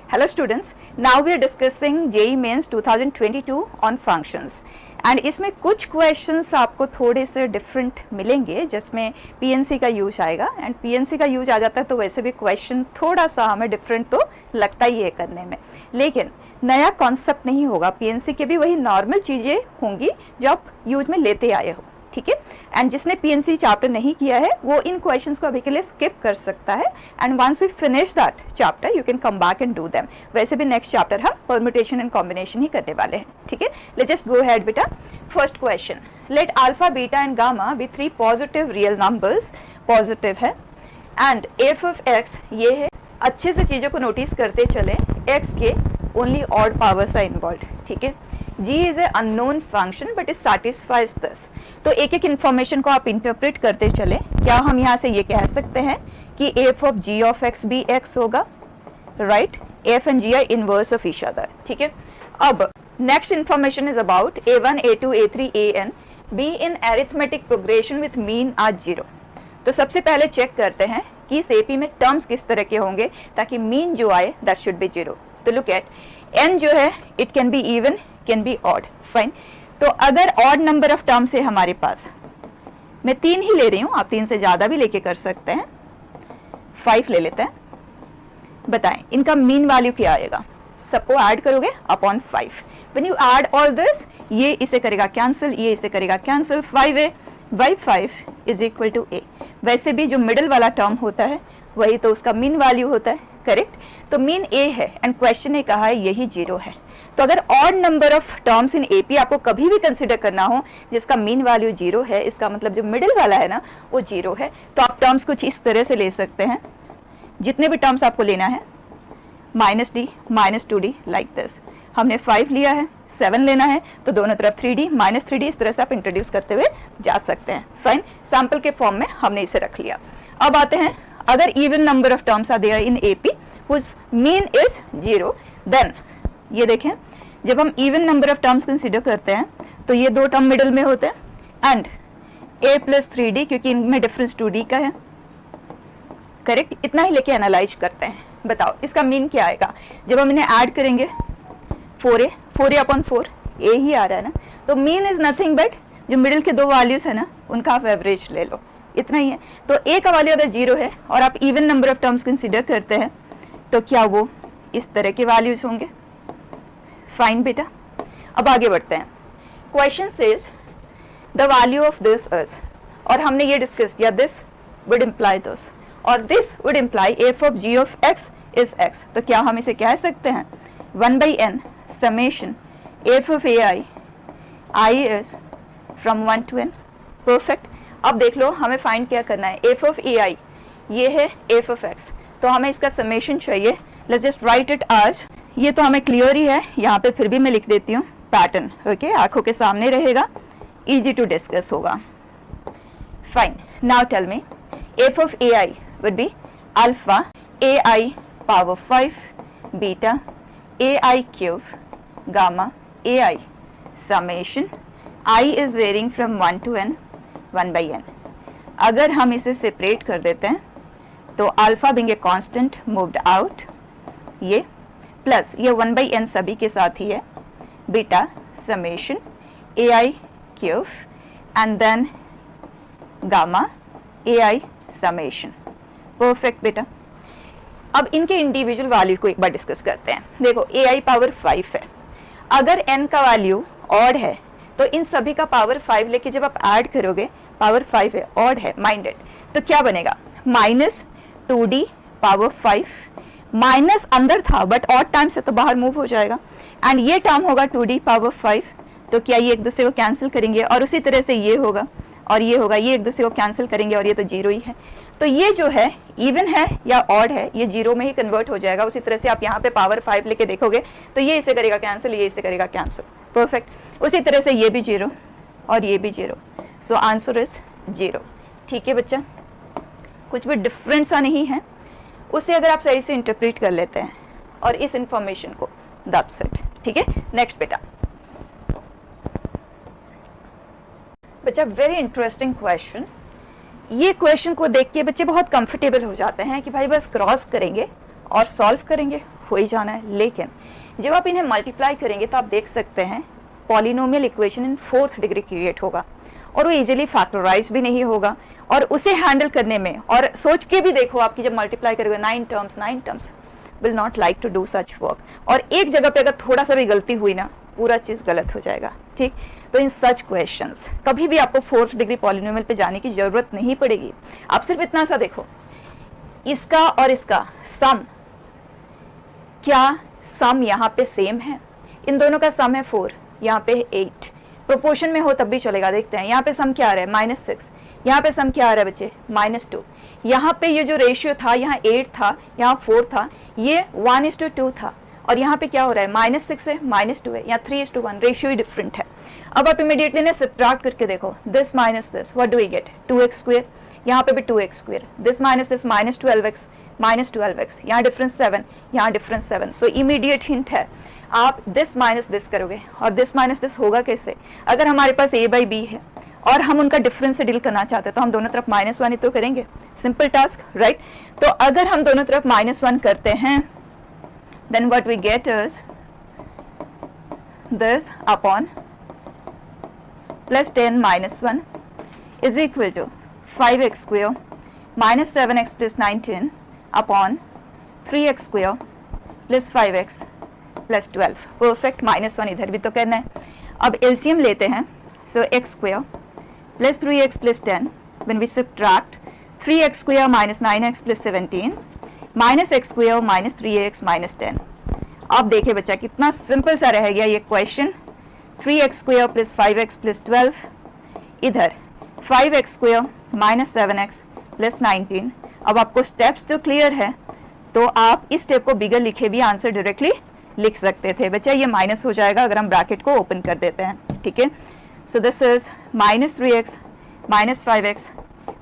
Hello students, now we are discussing JEE Mains 2022 on functions and इसमें कुछ questions आपको थोड़े से डिफरेंट मिलेंगे जिसमें PNC का यूज आएगा एंड PNC का यूज आ जाता है तो वैसे भी क्वेश्चन थोड़ा सा हमें डिफरेंट तो लगता ही है करने में, लेकिन नया कॉन्सेप्ट नहीं होगा। PNC के भी वही नॉर्मल चीज़ें होंगी जो आप यूज में लेते आए हो, ठीक है। एंड जिसने PNC चैप्टर नहीं किया है वो इन क्वेश्चंस को अभी के लिए स्किप कर सकता है and once we finish that chapter you can come back and do them. वैसे भी नेक्स्ट चैप्टर हम परम्यूटेशन एंड कॉम्बिनेशन ही करने वाले हैं, ठीक है। लेट्स जस्ट गो अहेड बेटा। First question, let alpha beta and gamma be 3 positive real numbers, positive है एंड एफ ऑफ एक्स ये है। अच्छे से चीज़ों को नोटिस करते चले, एक्स के only odd powers are involve, ठीक है। G is a unknown function but it satisfies this। तो एक एक इन्फॉर्मेशन को आप इंटरप्रेट करते चले। क्या हम यहाँ से ये कह सकते हैं कि f of g of x भी x होगा, right. f and g are inverse of each other, ठीक है। अब next information is about a1 a2 a3 an be in arithmetic progression with mean at 0। तो सबसे पहले चेक करते हैं कि इस AP में टर्म्स किस तरह के होंगे ताकि मीन जो आए दैट शुड बी 0। तो लुक एट n जो है it can be even, can be odd, fine. तो अगर ऑड नंबर ऑफ टर्म्स है हमारे पास, मैं 3 ही ले रही हूँ, आप 3 से ज़्यादा भी लेके कर सकते हैं, 5 ले लेते हैं। बताएं इनका मीन वैल्यू क्या आएगा। सबको ऐड करोगे upon 5। When you add all this, ये इसे करेगा कैंसिल, ये इसे करेगा cancel, 5a by 5 is equal to a। वैसे भी जो मिडिल वाला टर्म होता है वही तो उसका मीन वैल्यू होता है, करेक्ट। तो मीन a है एंड क्वेश्चन ने कहा है यही 0 है। तो अगर odd number of terms in AP आपको कभी भी कंसिडर करना हो जिसका मीन वैल्यू 0 है, इसका मतलब जो मिडिल वाला है ना वो 0 है। तो आप टर्म्स कुछ इस तरह से ले सकते हैं, जितने भी टर्म्स आपको लेना है -d -2d लाइक दिस। हमने 5 लिया है, 7 लेना है तो दोनों तरफ 3d -3d, इस तरह से आप इंट्रोड्यूस करते हुए जा सकते हैं, फाइन। सैम्पल के फॉर्म में हमने इसे रख लिया। अब आते हैं, अगर even number of terms are there in AP whose mean is 0, then ये देखें जब हम even number of terms consider करते हैं तो ये 2 टर्म मिडिल में होते हैं एंड a + 3d क्योंकि इनमें डिफरेंस 2d का है, करेक्ट। इतना ही लेके एनालाइज करते हैं। बताओ इसका मीन क्या आएगा जब हम इन्हें ऐड करेंगे। 4a अपॉन 4 a ही आ रहा है ना, तो मीन इज नथिंग बट जो मिडिल के 2 वैल्यूज है ना उनका आप एवरेज ले लो, इतना ही है। तो a का वैल्यू अगर 0 है और आप even number of terms consider करते हैं तो क्या वो इस तरह के वैल्यूज होंगे, फाइन बेटा। अब आगे बढ़ते हैं। Question says the value of this is, और हमने ये डिस्कस किया दिस वुड इम्प्लाई दिस और this would imply f of g of x is x। तो क्या हम इसे कह सकते हैं 1/n summation f of ai i is from 1 to n, perfect. अब देख लो हमें फाइंड क्या करना है, f ऑफ ai ये है f ऑफ x, तो हमें इसका समेशन चाहिए। लेट्स जस्ट राइट इट आज, ये तो हमें क्लियर ही है, यहाँ पे फिर भी मैं लिख देती हूँ पैटर्न, ओके, आंखों के सामने रहेगा, इजी टू डिस्कस होगा, fine. Now tell me f of ai would be alpha ai power 5 beta ai cube gamma ai summation I is varying from 1 to n 1/n। अगर हम इसे सेपरेट कर देते हैं तो alpha being a constant moved out, ये plus ये 1/n सभी के साथ ही है, beta summation ai cube and then gamma ai summation, perfect बेटा। अब इनके इंडिविजुअल वैल्यू को एक बार डिस्कस करते हैं। देखो ai पावर 5 है, अगर n का वैल्यू ऑड है तो इन सभी का पावर 5 लेके जब आप ऐड करोगे, पावर 5 है, ऑड है, माइंडेड, तो क्या बनेगा -2d पावर 5, माइनस अंदर था बट ऑड टाइम से तो बाहर मूव हो जाएगा एंड ये टर्म होगा 2d पावर 5। तो क्या ये एक दूसरे को कैंसिल करेंगे और उसी तरह से ये होगा और ये होगा, ये एक दूसरे को कैंसिल करेंगे और ये तो 0 ही है। तो ये जो है इवन है या ऑड है ये 0 में ही कन्वर्ट हो जाएगा। उसी तरह से आप यहाँ पे पावर 5 लेके देखोगे तो ये इसे करेगा कैंसिल, ये इसे करेगा कैंसिल, परफेक्ट। उसी तरह से ये भी 0 और ये भी 0, सो आंसर इज 0, ठीक है बच्चा। कुछ भी डिफरेंट सा नहीं है, उसे अगर आप सही से इंटरप्रेट कर लेते हैं और इस इंफॉर्मेशन को, दैट्स इट, ठीक है। नेक्स्ट बेटा, बच्चा वेरी इंटरेस्टिंग क्वेश्चन। ये क्वेश्चन को देख के बच्चे बहुत कंफर्टेबल हो जाते हैं कि भाई बस क्रॉस करेंगे और सॉल्व करेंगे, हो ही जाना है। लेकिन जब आप इन्हें मल्टीप्लाई करेंगे तो आप देख सकते हैं polynomial equation in 4th degree create होगा और वो इजीली फैक्टराइज भी नहीं होगा, और उसे हैंडल करने में, और सोच के भी देखो आपकी जब मल्टीप्लाई करोगे 9 terms will not like to do such work, और एक जगह पे अगर थोड़ा सा भी गलती हुई ना पूरा चीज़ गलत हो जाएगा। ठीक, तो इन सच क्वेश्चंस कभी भी आपको 4th डिग्री पॉलिनोमियल पे जाने की जरूरत नहीं पड़ेगी। आप सिर्फ इतना सा देखो, इसका और इसका सम, क्या सम यहाँ पे सेम है? इन दोनों का सम है 4, यहाँ पे 8, प्रोपोर्शन में हो तब भी चलेगा। देखते हैं यहाँ पे सम क्या आ रहा है -6, यहाँ पे सम क्या आ रहा है बच्चे -2, यहाँ पे ये जो रेशियो था यहाँ 8 था, यहाँ 4 था, ये 1:2 था, और यहाँ पे क्या हो रहा है -6 है -2 है, यहाँ 3:1, रेशियो ही डिफरेंट है। अब आप इमीडिएटली ना सब्ट्रैक्ट करके देखो, this minus this, what do we get? 2x², यहाँ पे भी 2x², this minus this -12x, यहाँ डिफरेंस 7, यहाँ डिफरेंस 7। सो इमीडिएट हिंट है, आप दिस माइनस दिस करोगे, और दिस माइनस दिस होगा कैसे? अगर हमारे पास a/b है और हम उनका डिफरेंस से डील करना चाहते हैं तो हम दोनों तरफ -1 ही तो करेंगे, सिंपल टास्क, राइट? तो अगर हम दोनों तरफ -1 करते हैं then what we get is this upon plus 10 minus 1 is equal to 5x square minus 7x plus 19 upon 3x square plus 5x plus 12। Perfect, -1 इधर भी तो करना है। अब एलसीएम लेते हैं, सो x square plus 3x plus 10 when we subtract 3x square minus 9x plus 17 minus x square minus 3x minus 10। अब देखिए बच्चा कितना सिंपल सा रह गया ये question. 3x square plus 5x plus 12, इधर 5x square minus 7x plus 19। अब आपको स्टेप्स तो क्लियर है, तो आप इस स्टेप को बिगर लिखे भी आंसर डायरेक्टली लिख सकते थे। बच्चा ये माइनस हो जाएगा अगर हम ब्रैकेट को ओपन कर देते हैं, ठीक है। सो this is minus 3x minus 5x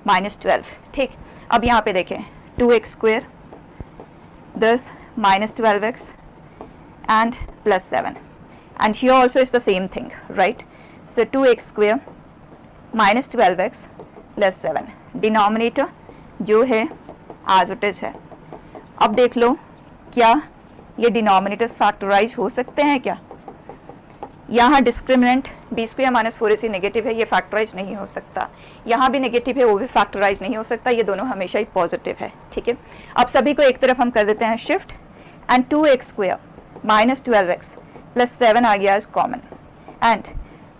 minus 12, ठीक। अब यहाँ पे देखें 2x square, this minus 12x and plus 7, and here also is the same thing, right? So 2x square minus 12x plus 7, denominator जो है as it is है। अब देख लो क्या ये डिनोमिनेटर्स फैक्टराइज हो सकते हैं क्या? यहाँ discriminant b square minus 4ac negative है, ये फैक्टराइज नहीं हो सकता। यहाँ भी नेगेटिव है, वो भी फैक्टराइज नहीं हो सकता। ये दोनों हमेशा ही पॉजिटिव है, ठीक है। अब सभी को एक तरफ हम कर देते हैं shift, and 2x square minus 12x plus 7 आ गया is common, and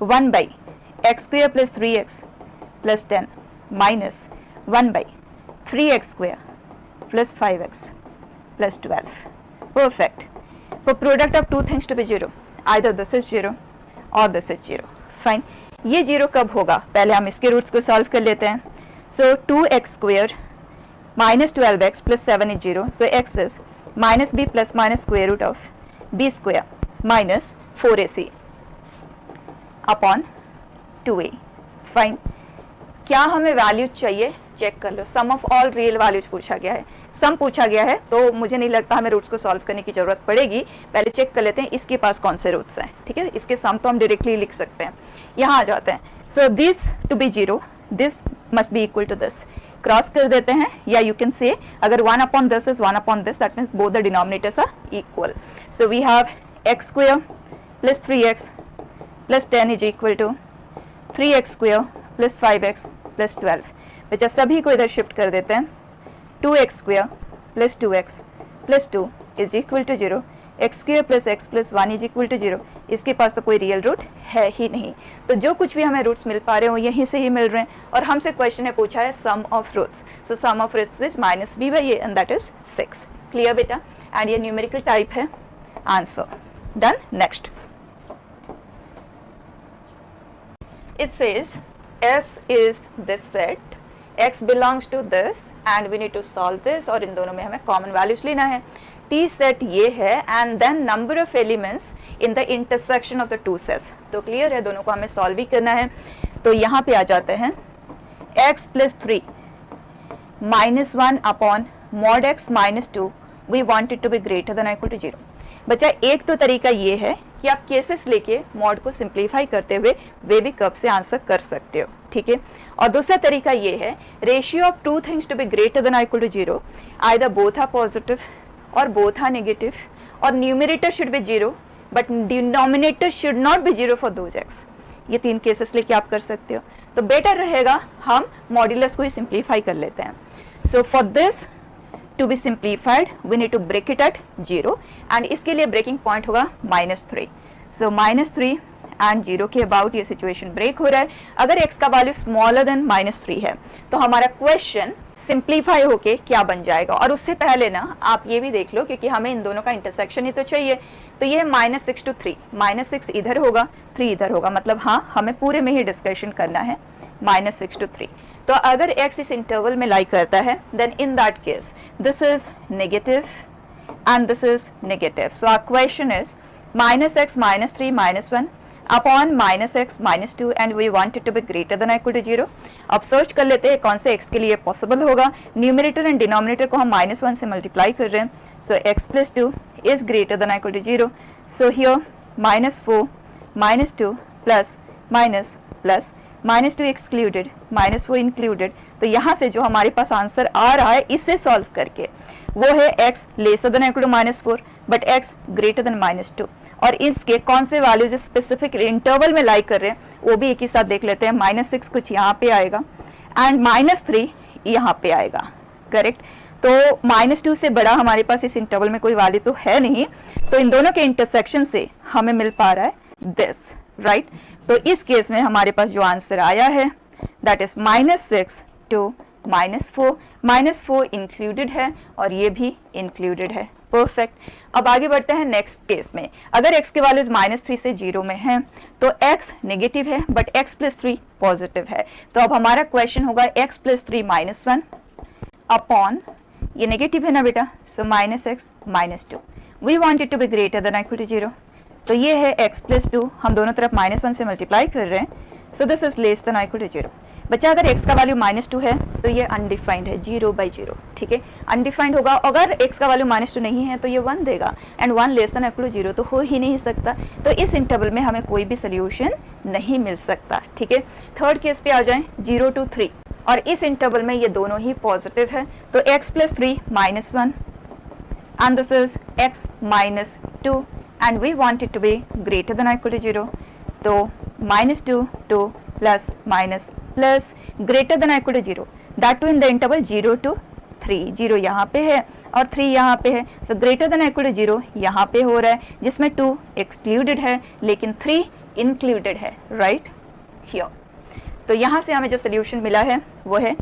1 by x square plus 3x plus 10 minus 1 by 3x square plus 5x plus 12। Perfect. For product of two things to be zero, either this is 0 or this is 0, fine. ये 0 कब होगा? पहले हम इसके roots को solve कर लेते हैं। So 2x square minus 12x plus 7 is 0, so x is minus b plus minus square root of b square minus 4ac upon 2a, fine. क्या हमें वैल्यू चाहिए? चेक कर लो, sum of all real values पूछा गया है, सम पूछा गया है, तो मुझे नहीं लगता हमें रूट्स को सॉल्व करने की जरूरत पड़ेगी। पहले चेक कर लेते हैं इसके पास कौन से रूट्स हैं, ठीक है। इसके सम तो हम डायरेक्टली लिख सकते हैं। यहाँ आ जाते हैं, so this to be 0, this must be equal to this, cross कर देते हैं, या यू कैन से अगर 1 upon this is 1 upon this, that means both the denominators are equal. So we have x square plus 3x plus 10 is equal to 3x square plus 5x plus 12। बच्चा सभी को इधर shift कर देते हैं। 2x square plus 2x plus 2 is equal to 0, x square plus x plus 1 is equal to 0। इसके पास तो कोई रियल रूट है ही नहीं, तो जो कुछ भी हमें रूट्स मिल पा रहे हो यहीं से ही मिल रहे हैं। और हमसे क्वेश्चन है पूछा है sum of roots, so sum of roots is minus b by a and that is 6। Clear बेटा? एंड ये न्यूमेरिकल टाइप है answer. Done. Next it says S is this set, X belongs to this and we need to solve this, और इन दोनों में हमें common values लेना है। T set ये है and then number of elements in the intersection of the two sets, तो clear है, दोनों को हमें solve भी करना है। तो यहाँ पे आ जाते हैं x plus 3 minus 1 upon mod x minus 2, we want it to be greater than or equal to 0। बच्चा एक तो तरीका ये है कि आप केसेस लेके मॉड को सिंप्लीफाई करते हुए वे भी कब से आंसर कर सकते हो, ठीक है। और दूसरा तरीका ये है ratio of two things to be greater than और equal to 0, either both are positive और बोथ आर नेगेटिव, और numerator should be 0 but denominator should not be 0 for those x. ये 3 केसेस लेके आप कर सकते हो। तो बेटर रहेगा हम मॉड्यूलस को ही सिंप्लीफाई कर लेते हैं। So for this to be simplified we need to break it at 0 and इसके लिए ब्रेकिंग पॉइंट होगा -3। सो -3 एंड 0 के अबाउट ये सिचुएशन ब्रेक हो रहा है। अगर x का वैल्यू स्मॉलर देन -3 है तो हमारा क्वेश्चन सिंप्लीफाई होके क्या बन जाएगा। और उससे पहले ना आप ये भी देख लो, क्योंकि हमें इन दोनों का इंटरसेक्शन ही तो चाहिए। तो ये -6 to 3, -6 इधर होगा, 3 इधर होगा, मतलब हाँ हमें पूरे में ही डिस्कशन करना है -6 to 3। तो अगर x इस इंटरवल में लाई करता है then in that case this is negative and this is negative. So our question is -x -3 -1 upon -x -2 and we want it to be greater than or equal to 0। अब search कर लेते हैं कौन से x के लिए possible होगा। Numerator and denominator को हम -1 से मल्टीप्लाई कर रहे हैं। सो x + 2 is greater than or equal to 0। so here -4 -2 plus -2 excluded, -4 included। तो यहाँ से जो हमारे पास आंसर आ रहा है इसे सॉल्व करके वो है x lesser than equal to -4 but x greater than -2। और इसके कौन से वैल्यूज स्पेसिफिक इंटरवल में लाई कर रहे हैं वो भी एक ही साथ देख लेते हैं। -6 कुछ यहाँ पे आएगा एंड -3 यहाँ पे आएगा, करेक्ट। तो -2 से बड़ा हमारे पास इस इंटरवल में कोई वैल्यू तो है नहीं, तो इन दोनों के इंटरसेक्शन से हमें मिल पा रहा है दिस, राइट। तो इस केस में हमारे पास जो आंसर आया है दैट इज -6 to -4, -4 इंक्लूडेड है और ये भी इंक्लूडेड है, परफेक्ट। अब आगे बढ़ते हैं नेक्स्ट केस में। अगर x के वैल्यूज -3 से 0 में है तो x नेगेटिव है बट x + 3 पॉजिटिव है। तो अब हमारा क्वेश्चन होगा x + 3 -1 अपॉन, ये नेगेटिव है ना बेटा, so -x -2। We want it to be greater than equal to 0। तो ये है x + 2, हम दोनों तरफ -1 से मल्टीप्लाई कर रहे हैं। So this is less than equal to 0। बच्चा अगर x का वैल्यू -2 है तो ये अनडिफाइंड है, 0/0, ठीक है, अनडिफाइंड होगा। अगर x का वैल्यू -2 नहीं है तो ये 1 देगा and 1 less than equal to 0 तो हो ही नहीं सकता। तो इस इंटरवल में हमें कोई भी सोल्यूशन नहीं मिल सकता, ठीक है। थर्ड केस पे आ जाएं, 0 to 3, और इस इंटरवल में ये दोनों ही पॉजिटिव है। तो x + 3 -1 and this is x -2 and we want it to be greater than equal to 0। तो -2 to plus greater than equal to 0, that too in the interval 0 to 3। 0 यहाँ पे है और 3 यहाँ पे है। So greater than equal to 0 यहाँ पे हो रहा है जिसमें 2 एक्सक्लूडेड है लेकिन 3 इंक्लूडेड है, राइट हियर। तो यहाँ से हमें जो सोल्यूशन मिला है वो है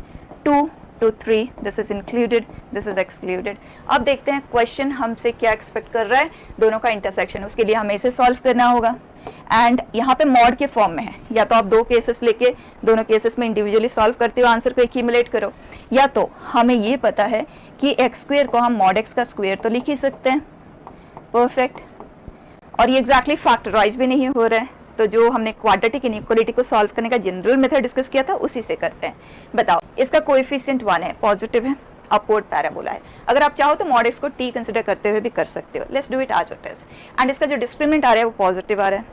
2 to 3, this is included, this is excluded. अब देखते हैं क्वेश्चन हमसे क्या एक्सपेक्ट कर रहा है, दोनों का इंटरसेक्शन, उसके लिए हमें इसे सॉल्व करना होगा। एंड यहाँ पे मॉड के फॉर्म में है, या तो आप 2 केसेस लेके दोनों केसेस में इंडिविजुअली सॉल्व करते हो, आंसर को एक्यूमुलेट करो, या तो हमें ये पता है कि x² को हम mod x का स्क्वायर तो लिख ही सकते हैं, परफेक्ट। और ये एग्जैक्टली फैक्टराइज भी नहीं हो रहा है, तो जो हमने क्वाड्रेटिक इनइक्वालिटी को सॉल्व करने का जनरल मेथड डिस्कस किया था उसी से करते हैं। बताओ, इसका कोएफिशिएंट 1 है, पॉजिटिव है, अपवर्ड पैराबोला है। अगर आप चाहो तो mod x को t कंसिडर करते हुए भी कर सकते हो। Let's do it as it is. And इसका जो डिस्क्रिमिनेंट आ रहा है वो पॉजिटिव आ रहा है,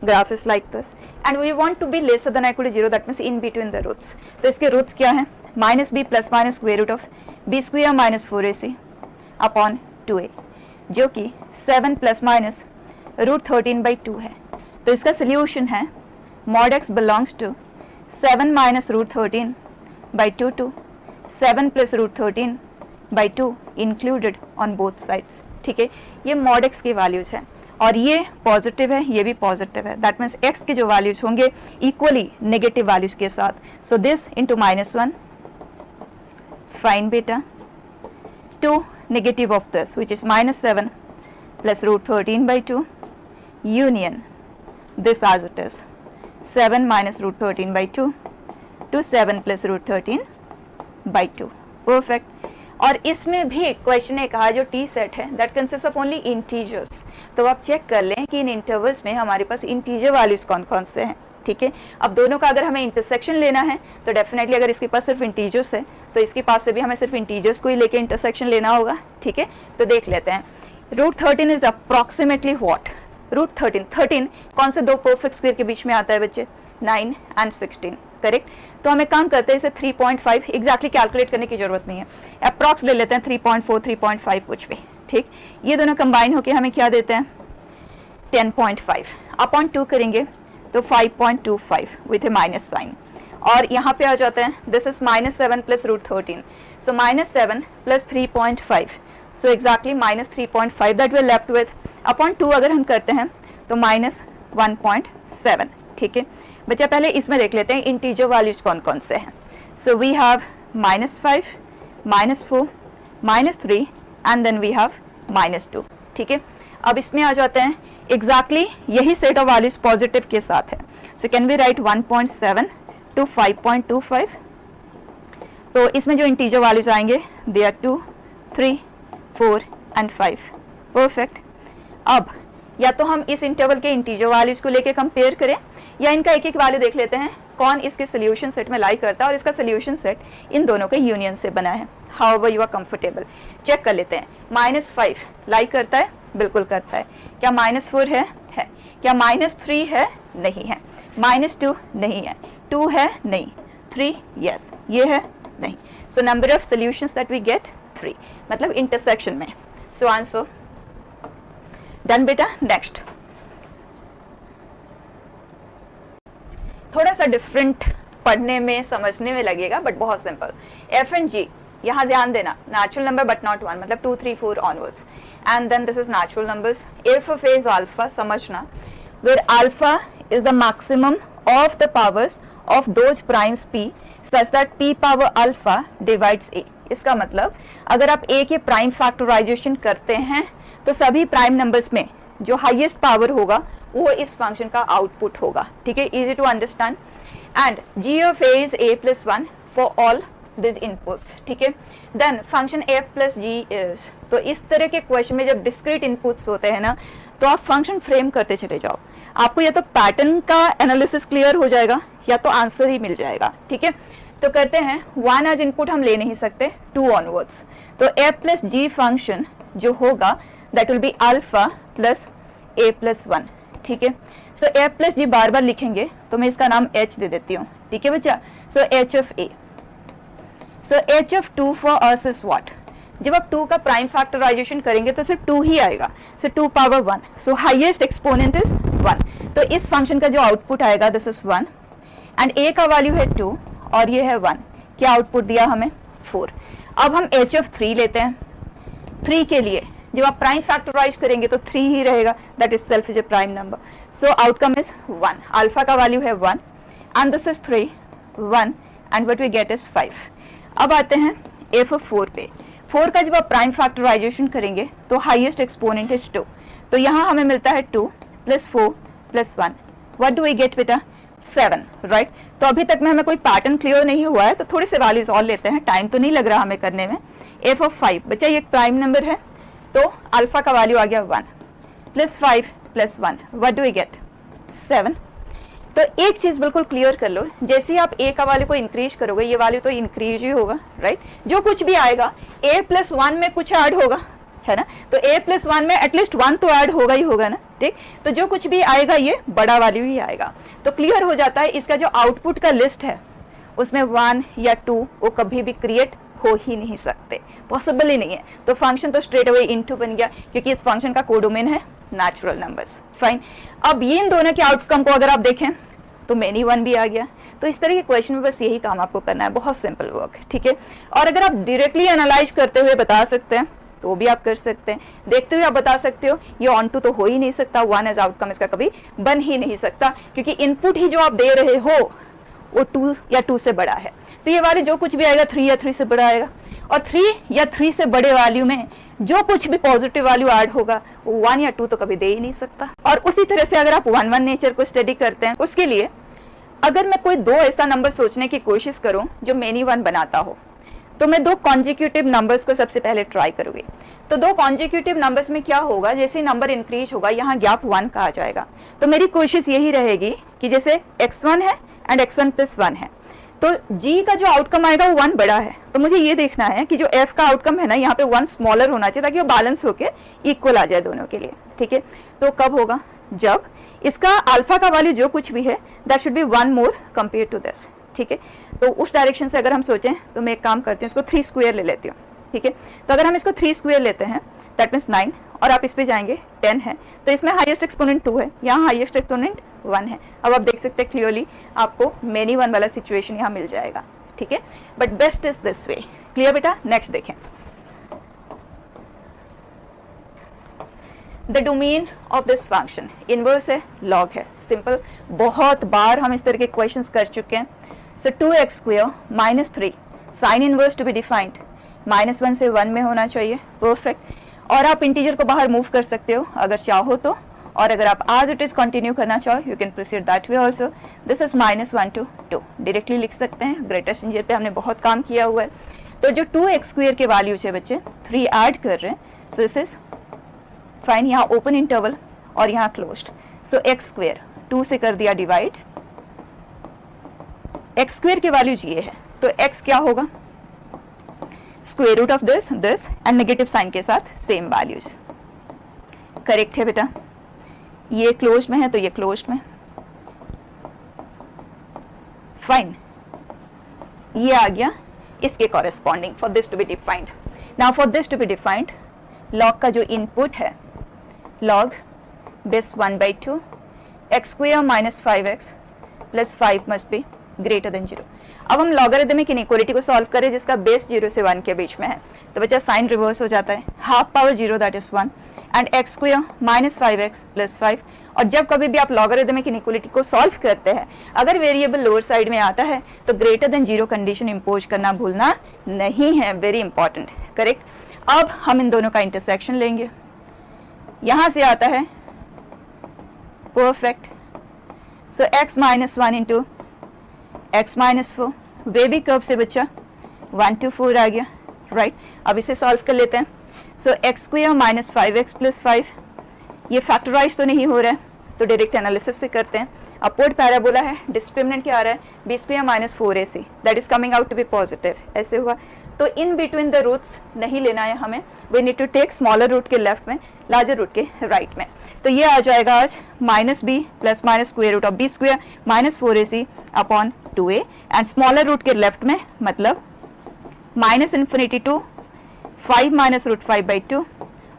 graph is like this and we want to be lesser than equal to 0, that means in between the roots. तो इसके रूट्स क्या हैं, -b plus minus square root of b square minus 4ac upon 2a, जो कि 7 plus minus √13/2 है। तो इसका solution है mod x belongs to 7 minus √13/2 to 7 plus √13/2 included on both sides, ठीक है। ये mod x की वैल्यूज है और ये पॉजिटिव है, ये भी पॉजिटिव है, दैट मीन्स x के जो वैल्यूज होंगे इक्वली नेगेटिव वैल्यूज के साथ। सो दिस इंटू -1, फाइन बेटा, 2 negative of this which is -7 plus √13/2 union this as it is 7 minus √13/2 to 7 plus √13/2, perfect। और इसमें भी क्वेश्चन ने कहा जो टी सेट है that consist of only integers. तो आप चेक कर लें कि इन इंटरवल्स में हमारे पास इंटीजर वैल्यूज कौन कौन से हैं, ठीक है। अब दोनों का अगर हमें इंटरसेक्शन लेना है तो डेफिनेटली अगर इसके पास सिर्फ इंटीजर्स है तो इसके पास से भी हमें सिर्फ इंटीजर्स को ही लेके इंटरसेक्शन लेना होगा, ठीक है। तो देख लेते हैं, √13 इज अप्रॉक्सीमेटली व्हाट, √13 कौन से 2 परफेक्ट स्क्वायर के बीच में आता है बच्चे, 9 and 16, करेक्ट। तो हमें काम करते हैं इसे 3.5 एग्जैक्टली कैलकुलेट करने की जरूरत नहीं है, अप्रॉक्स ले लेते हैं 3.4 3.5 कुछ भी, ठीक, ये दोनों कंबाइन होके हमें क्या देते हैं 10.5 अपॉन 2 करेंगे तो 5.25 विथ ए माइनस साइन, और यहाँ पे आ जाते हैं this is -7 plus √13, so -7 plus 3.5, so exactly -3.5 that we are left with, upon 2 अगर हम करते हैं तो -1.7। ठीक है बच्चा, पहले इसमें देख लेते हैं इंटीजर वैल्यूज कौन कौन से हैं। So we have -5, -4, -3 and then we have -2। ठीक है, अब इसमें आ जाते हैं एग्जैक्टली यही सेट ऑफ वैल्यूज पॉजिटिव के साथ है। So can we write 1.7 to 5.25, तो इसमें जो इंटीजर वैल्यूज आएंगे दे आर 2, 3, 4 एंड 5। परफेक्ट। अब या तो हम इस इंटरवल के इंटीजर वैल्यूज को लेके कंपेयर करें, या इनका एक एक वैल्यू देख लेते हैं कौन इसके सोल्यूशन सेट में लाई करता है, और इसका सोल्यूशन सेट इन दोनों के यूनियन से बना है। However you are comfortable, check कर लेते हैं। -5 लाई करता है, बिल्कुल करता है। क्या -4 है? क्या -3 है? नहीं है। -2 नहीं है। 2 है? नहीं। 3 यस, ये है? नहीं। So number of solutions that we get 3, मतलब इंटरसेक्शन में। सो आंसर डन बेटा। नेक्स्ट थोड़ा सा डिफरेंट पढ़ने में समझने में लगेगा बट बहुत सिंपल। एफ एंड जी, यहाँ ध्यान देना, नेचुरल नंबर बट नॉट 1, मतलब 2, 3, 4 onwards, and then this is natural numbers. If of a is alpha, समझना, where alpha is the maximum of the powers of those primes p such that p power alpha divides a. इसका मतलब अगर आप ए के prime factorisation करते हैं तो सभी प्राइम नंबर्स में जो हाईएस्ट पावर होगा वो इस फंक्शन का आउटपुट होगा। ठीक है, easy to understand. And g of a is a plus 1 for all this inputs. ठीक है, then function f plus g is, तो इस तरह के क्वेश्चन में जब डिस्क्रीट इनपुट्स होते हैं ना, तो आप फंक्शन फ्रेम करते चले जाओ, आपको या तो पैटर्न का एनालिसिस क्लियर हो जाएगा या तो आंसर ही मिल जाएगा। ठीक है, तो कहते हैं 1 एज इनपुट हम ले नहीं सकते, 2 ऑनवर्ड्स, तो f plus g फंक्शन जो होगा that will be alpha plus a plus 1। ठीक है, सो f plus g बार बार लिखेंगे तो मैं इसका नाम h दे देती हूँ। ठीक है बच्चा, सो h of a, so h of 2 for us is what? जब आप 2 का प्राइम फैक्टराइजेशन करेंगे तो सिर्फ 2 ही आएगा, सो 2 power 1, so highest exponent is 1। तो इस फंक्शन का जो आउटपुट आएगा दिस इज 1, एंड a का वैल्यू है 2 और ये है 1। क्या आउटपुट दिया हमें? 4। अब हम h of 3 लेते हैं। 3 के लिए जब आप प्राइम फैक्टराइज करेंगे तो 3 ही रहेगा, that is self is a prime number, so outcome is 1। Alpha का वैल्यू है 1 and this is 3, 1 and what we get is 5। अब आते हैं f of 4 पे। 4 का जब आप प्राइम फैक्टराइजेशन करेंगे तो हाईएस्ट एक्सपोनेंट इज 2, तो यहाँ हमें मिलता है 2 + 4 + 1, व्हाट डू वी गेट बेटा? 7, राइट। तो अभी तक में हमें कोई पैटर्न क्लियर नहीं हुआ है, तो थोड़े से वैल्यूज और लेते हैं, टाइम तो नहीं लग रहा हमें करने में। f of 5, बच्चा ये एक प्राइम नंबर है, तो अल्फा का वैल्यू आ गया 1 + 5 + 1, व्हाट डू वी गेट? 7। तो एक चीज बिल्कुल क्लियर कर लो, जैसे ही आप a का वैल्यू को इंक्रीज करोगे ये वैल्यू तो इंक्रीज ही होगा, राइट। जो कुछ भी आएगा a + 1 में कुछ ऐड होगा, है ना, तो a + 1 में एटलीस्ट 1 तो ऐड होगा ही होगा ना, ठीक। तो जो कुछ भी आएगा ये बड़ा वैल्यू ही आएगा, तो क्लियर हो जाता है इसका जो आउटपुट का लिस्ट है उसमें 1 या 2 वो कभी भी क्रिएट हो ही नहीं सकते, पॉसिबल ही नहीं है। तो फंक्शन तो स्ट्रेट अवे इनटू बन गया, क्योंकि इस फंक्शन का कोडोमेन है नेचुरल नंबर्स। फाइन, अब ये इन दोनों के आउटकम को अगर आप देखें तो मेनी 1 भी आ गया। तो इस तरह के क्वेश्चन में बस यही काम आपको करना है, बहुत सिंपल वर्क, ठीक है। और अगर आप डायरेक्टली एनालाइज करते हुए बता सकते हैं तो भी आप कर सकते हैं, देखते हुए आप बता सकते हो। ये ऑन टू तो हो ही नहीं सकता, 1 एज आउटकम इसका कभी बन ही नहीं सकता, क्योंकि इनपुट ही जो आप दे रहे हो वो 2 या 2 से बड़ा है। तो ये वाले जो कुछ भी आएगा 3 या 3 से बड़ा आएगा, और 3 या 3 से बड़े वैल्यू में जो कुछ भी पॉजिटिव वैल्यू ऐड होगा वो 1 या 2 तो कभी दे ही नहीं सकता। और उसी तरह से अगर आप 1-1 नेचर को स्टडी करते हैं, उसके लिए अगर मैं कोई 2 ऐसा नंबर सोचने की कोशिश करूं जो मेनी 1 बनाता हो, तो मैं 2 कॉन्जिक्यूटिव नंबर्स को सबसे पहले ट्राई करूंगी। तो 2 कॉन्जिक्यूटिव नंबर्स में क्या होगा, जैसे नंबर इंक्रीज होगा यहाँ गैप 1 का आ जाएगा। तो मेरी कोशिश यही रहेगी कि जैसे x1 है एंड x1 + 1 है, तो g का जो आउटकम आएगा वो 1 बड़ा है। तो मुझे ये देखना है कि जो f का आउटकम है ना, यहाँ पे 1 स्मॉलर होना चाहिए ताकि वो बैलेंस होके इक्वल आ जाए दोनों के लिए, ठीक है। तो कब होगा? जब इसका अल्फा का वैल्यू जो कुछ भी है that should be 1 more compare to this, ठीक है। तो उस डायरेक्शन से अगर हम सोचें तो मैं एक काम करती हूँ, इसको 3 स्क्वायर ले लेती हूँ, ठीक है। तो अगर हम इसको 3 स्क्वायर लेते हैं दैट मीन्स 9, और आप इस पे जाएंगे 10 है, तो इसमें हाईएस्ट एक्सपोनेंट 2 है, यहाँ हाईएस्ट एक्सपोनेंट 1 है। अब आप देख सकते हैं क्लियरली आपको मेनी वन वाला सिचुएशन यहाँ मिल जाएगा, ठीक है, but best is this way. Clear बेटा? नेक्स्ट देखें, the domain of this function inverse है, लॉग है, सिंपल, बहुत बार हम इस तरह के क्वेश्चंस कर चुके हैं। So 2x square minus 3 sine inverse two be defined, -1 से 1 में होना चाहिए, परफेक्ट। और आप इंटीजर को बाहर मूव कर सकते हो अगर चाहो तो, और अगर आप एज इट इज कंटिन्यू करना चाहो you can proceed that way also. This is -1 to 2 directly लिख सकते हैं, ग्रेटेस्ट इंटीजर पे हमने बहुत काम किया हुआ है। तो जो 2x स्क्वायर के वैल्यूज है बच्चे 3 ऐड कर रहे हैं, सो दिस इज फाइन, यहाँ ओपन इंटरवल और यहाँ क्लोज्ड। सो x स्क्वायर 2 से कर दिया डिवाइड, x स्क्वायर के वैल्यूज ये है, तो x क्या होगा, square root of this and negative sign के साथ सेम वैल्यूज, करेक्ट है बेटा? ये क्लोज्ड में है तो ये क्लोज्ड में, फाइन, ये आ गया इसके corresponding for this to be defined. Now for this to be defined, log का जो इनपुट है log this 1/2 x square minus 5x plus 5 must be greater than 0। अब हम लॉगरिथमिक इनइक्वालिटी को सॉल्व करें जिसका बेस 0 से 1 के बीच में है, तो बच्चा साइन रिवर्स हो जाता है, half power 0 that is 1 and x square minus 5x plus 5। और जब कभी भी आप लॉगरिथमिक इनइक्वालिटी को सॉल्व करते हैं, अगर वेरिएबल लोअर साइड में आता है तो ग्रेटर देन 0 कंडीशन इंपोज करना भूलना नहीं है, वेरी इंपॉर्टेंट, करेक्ट। अब हम इन दोनों का इंटरसेक्शन लेंगे, यहां से आता है परफेक्ट, सो x minus 1 into x minus 4, वे भी कर्व से बच्चा 1 to 4 आ गया, राइट। अब इसे सॉल्व कर लेते हैं। सो x square minus 5x plus 5, ये फैक्टराइज तो नहीं हो रहा है तो डायरेक्ट एनालिसिस से करते हैं। अपवर्ड पैराबोला है, डिस्क्रिमिनेंट क्या आ रहा है, b square minus 4ac, that is coming out to be positive, ऐसे हुआ। तो इन बिटवीन द रूट्स नहीं लेना है हमें, we need to take smaller root के लेफ्ट में, लार्जर रूट के राइट में। तो ये आ जाएगा आज -b plus minus square root of b square minus 4ac upon 2a, and smaller root के लेफ्ट में मतलब minus infinity to 5 minus root 5/2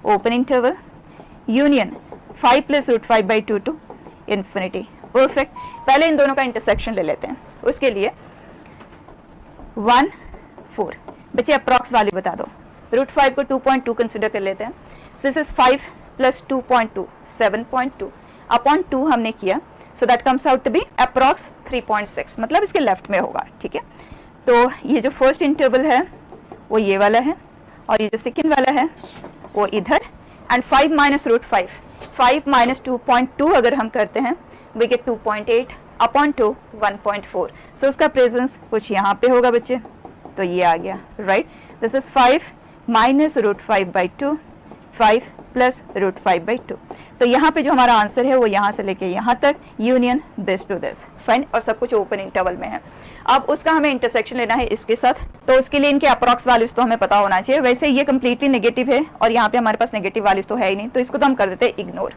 open interval union 5 plus root 5/2 to infinity, perfect. पहले इन दोनों का इंटरसेक्शन ले लेते हैं, उसके लिए 1 4 बच्चे अप्रॉक्स वैल्यू बता दो, रूट 5 को 2.2 कंसिडर कर लेते हैं, so this is 5 plus 2.2 7.2 upon 2 हमने किया, so that comes out to be approx 3.6, मतलब इसके लेफ्ट में होगा, ठीक है। तो ये जो फर्स्ट इंटरवल है वो ये वाला है, और ये जो सेकेंड वाला है वो इधर, एंड 5 माइनस रूट 5 माइनस 2.2 अगर हम करते हैं वी गेट 2.8 अपॉन 2 1.4, सो उसका प्रेजेंस कुछ यहाँ पे होगा बच्चे, तो ये आ गया, right. This is 5 minus root 5/2 5 plus root 5/2, तो यहाँ पे जो हमारा आंसर है वो यहाँ से लेके यहाँ तक union this to this, fine, और सब कुछ ओपन इंटरवल में है। अब उसका हमें इंटरसेक्शन लेना है इसके साथ, तो उसके लिए इनके अप्रॉक्स वैल्यूज तो हमें पता होना चाहिए। वैसे ये कंप्लीटली नेगेटिव है और यहाँ पे हमारे पास नेगेटिव वैल्यूज तो है ही नहीं, तो इसको तो हम कर देते हैं इग्नोर।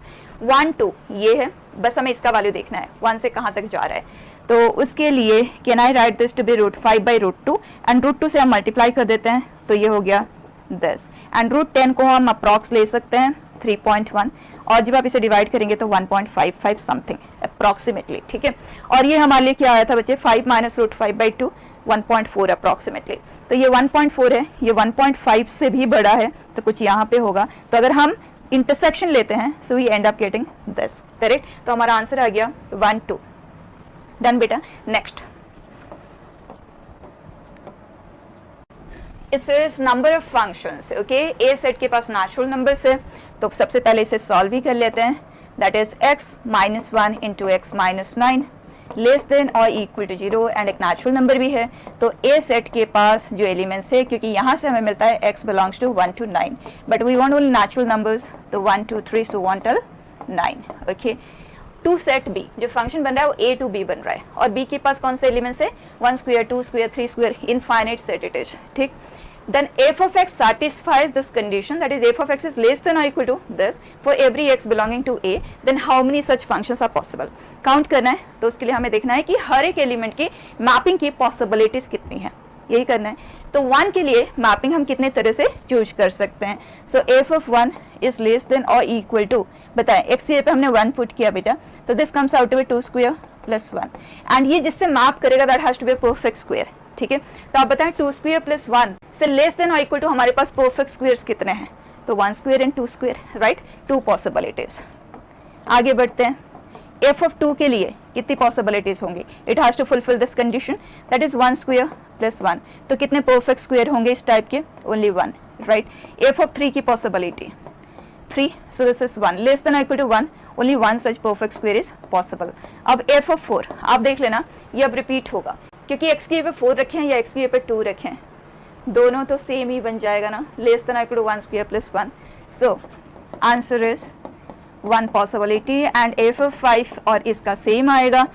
1 2 ये है, बस हमें इसका वैल्यू देखना है 1 से कहाँ तक जा रहा है, तो उसके लिए can I write this to be root 5/√2, and root 2 से हम मल्टीप्लाई कर देते हैं तो ये हो गया 10, एंड रूट 10 को हम अप्रॉक्स ले सकते हैं 3.1, और जब आप इसे डिवाइड करेंगे तो 1.55 समथिंग अप्रॉक्सीमेटली, ठीक है। और ये हमारे लिए क्या आया था बच्चे, 5 माइनस रूट 5/2 1.4 अप्रॉक्सीमेटली, तो ये 1.4 है, ये 1.5 से भी बड़ा है तो कुछ यहाँ पे होगा, तो अगर हम इंटरसेक्शन लेते हैं so we end up getting this, correct. तो हमारा आंसर आ गया 1 2, डन बेटा। Next it is number of functions, okay. A set के पास नेचुरल नंबर्स है, तो सबसे पहले इसे सॉल्व ही कर लेते हैं, that is x minus 1 into x minus 9 less than और इक्वल टू 0, एंड एक नेचुरल नंबर भी है। तो ए सेट के पास जो एलिमेंट्स है, क्योंकि यहाँ से हमें मिलता है x belongs to 1 to 9, but we want only natural numbers, तो 1 2 3 so 1 till 9, okay. To set B, जो फंक्शन बन रहा है वो a to b बन रहा है, और b के पास कौन से एलिमेंट्स है, 1 square 2 square 3 square, infinite set it is, ठीक। Then f of x satisfies this condition, that is f of x is less than or equal to this for every x belonging to a, then how many such functions are possible? Count करना है, तो उसके लिए हमें देखना है कि हर एक एलिमेंट की मैपिंग की पॉसिबिलिटीज कितनी है। यही करना है। तो 1 के लिए मैपिंग हम कितने तरह से चूज कर सकते हैं। So f of 1 is less than और इक्वल टू, बताएं एक्स स्क्वायर पे हमने 1 पुट किया बेटा, तो this comes out to be 2 square plus 1, and ये जिससे मैप करेगा that has to be perfect square, ठीक है। तो आप बताएं 2 स्क्वायर प्लस 1 से लेस देन और इक्वल टू हमारे पास परफेक्ट स्क्वायर्स कितने हैं, तो 1 square and 2 square, right, 2 possibilities. आगे बढ़ते हैं, एफ ऑफ 2 के लिए कितनी पॉसिबिलिटीज होंगी, it has to fulfil this condition, that is 1 square plus 1, तो कितने परफेक्ट स्क्वायर होंगे इस टाइप के, ओनली 1, राइट। एफ ऑफ 3 की possibility 3, so this is 1 less than or equal to 1, only one such perfect square is possible। अब f of 4 आप देख लेना, ये अब रिपीट होगा क्योंकि x की पे 4 रखे हैं या x की पे 2 रखे हैं, दोनों तो सेम ही बन जाएगा ना, less than or equal to 1 square plus 1, so answer is 1 possibility, and f of 5 और इसका सेम आएगा,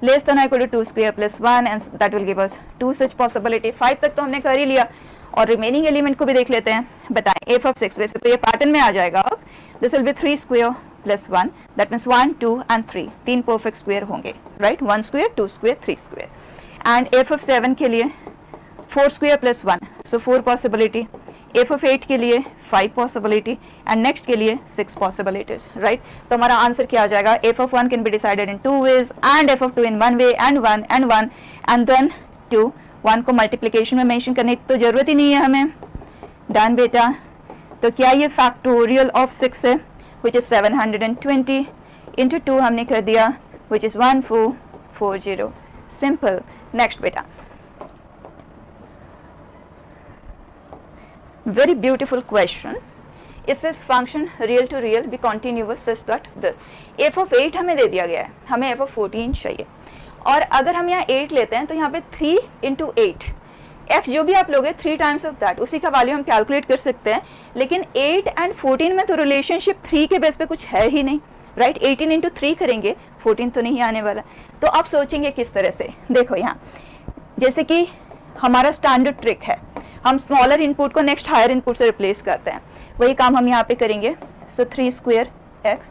less than or equal to 2 square plus 1, and that will give us 2 such possibility. 5 तक तो हमने कर ही लिया, और रिमेनिंग एलिमेंट को भी देख लेते हैं। बताएं एफ ऑफ 6, वैसे तो ये पैटर्न में आ जाएगा, अब this will be 3 square plus 1, that means 1 2 and 3, 3 perfect square होंगे, right, 1 square 2 square 3 square. And f of 7 के लिए 4 square plus 1, so 4 possibility. F of 8 के लिए 5 पॉसिबिलिटी, एंड नेक्स्ट के लिए 6 पॉसिबिलिटीज, राइट। तो हमारा आंसर क्या आ जाएगा, f of 1 can be decided in 2 ways, and f of 2 in 1 way, and 1 and 1 and then 2। 1 को मल्टीप्लिकेशन में मेंशन करने की तो जरूरत ही नहीं है हमें, डन बेटा। तो क्या ये फैक्टोरियल ऑफ 6 है, विच इज 720 इंटू 2 हमने कर दिया, विच इज 1440, सिंपल। नेक्स्ट बेटा, very beautiful question. It says function real to real be continuous such that this, f of 8 हमें दे दिया गया है, हमें f of 14 चाहिए, और अगर हम यहाँ 8 लेते हैं तो यहाँ पे 3 इंटू 8, x जो भी आप लोगे 3 टाइम्स ऑफ दैट, उसी का वैल्यू हम कैलकुलेट कर सकते हैं, लेकिन 8 एंड 14 में तो रिलेशनशिप 3 के बेस पे कुछ है ही नहीं, राइट। 18 इंटू 3 करेंगे, 14 तो नहीं आने वाला। तो आप सोचेंगे किस तरह से, देखो यहाँ जैसे कि हमारा स्टैंडर्ड ट्रिक है, हम स्मॉलर इनपुट को नेक्स्ट हायर इनपुट से रिप्लेस करते हैं, वही काम हम यहाँ पे करेंगे। सो 3 square x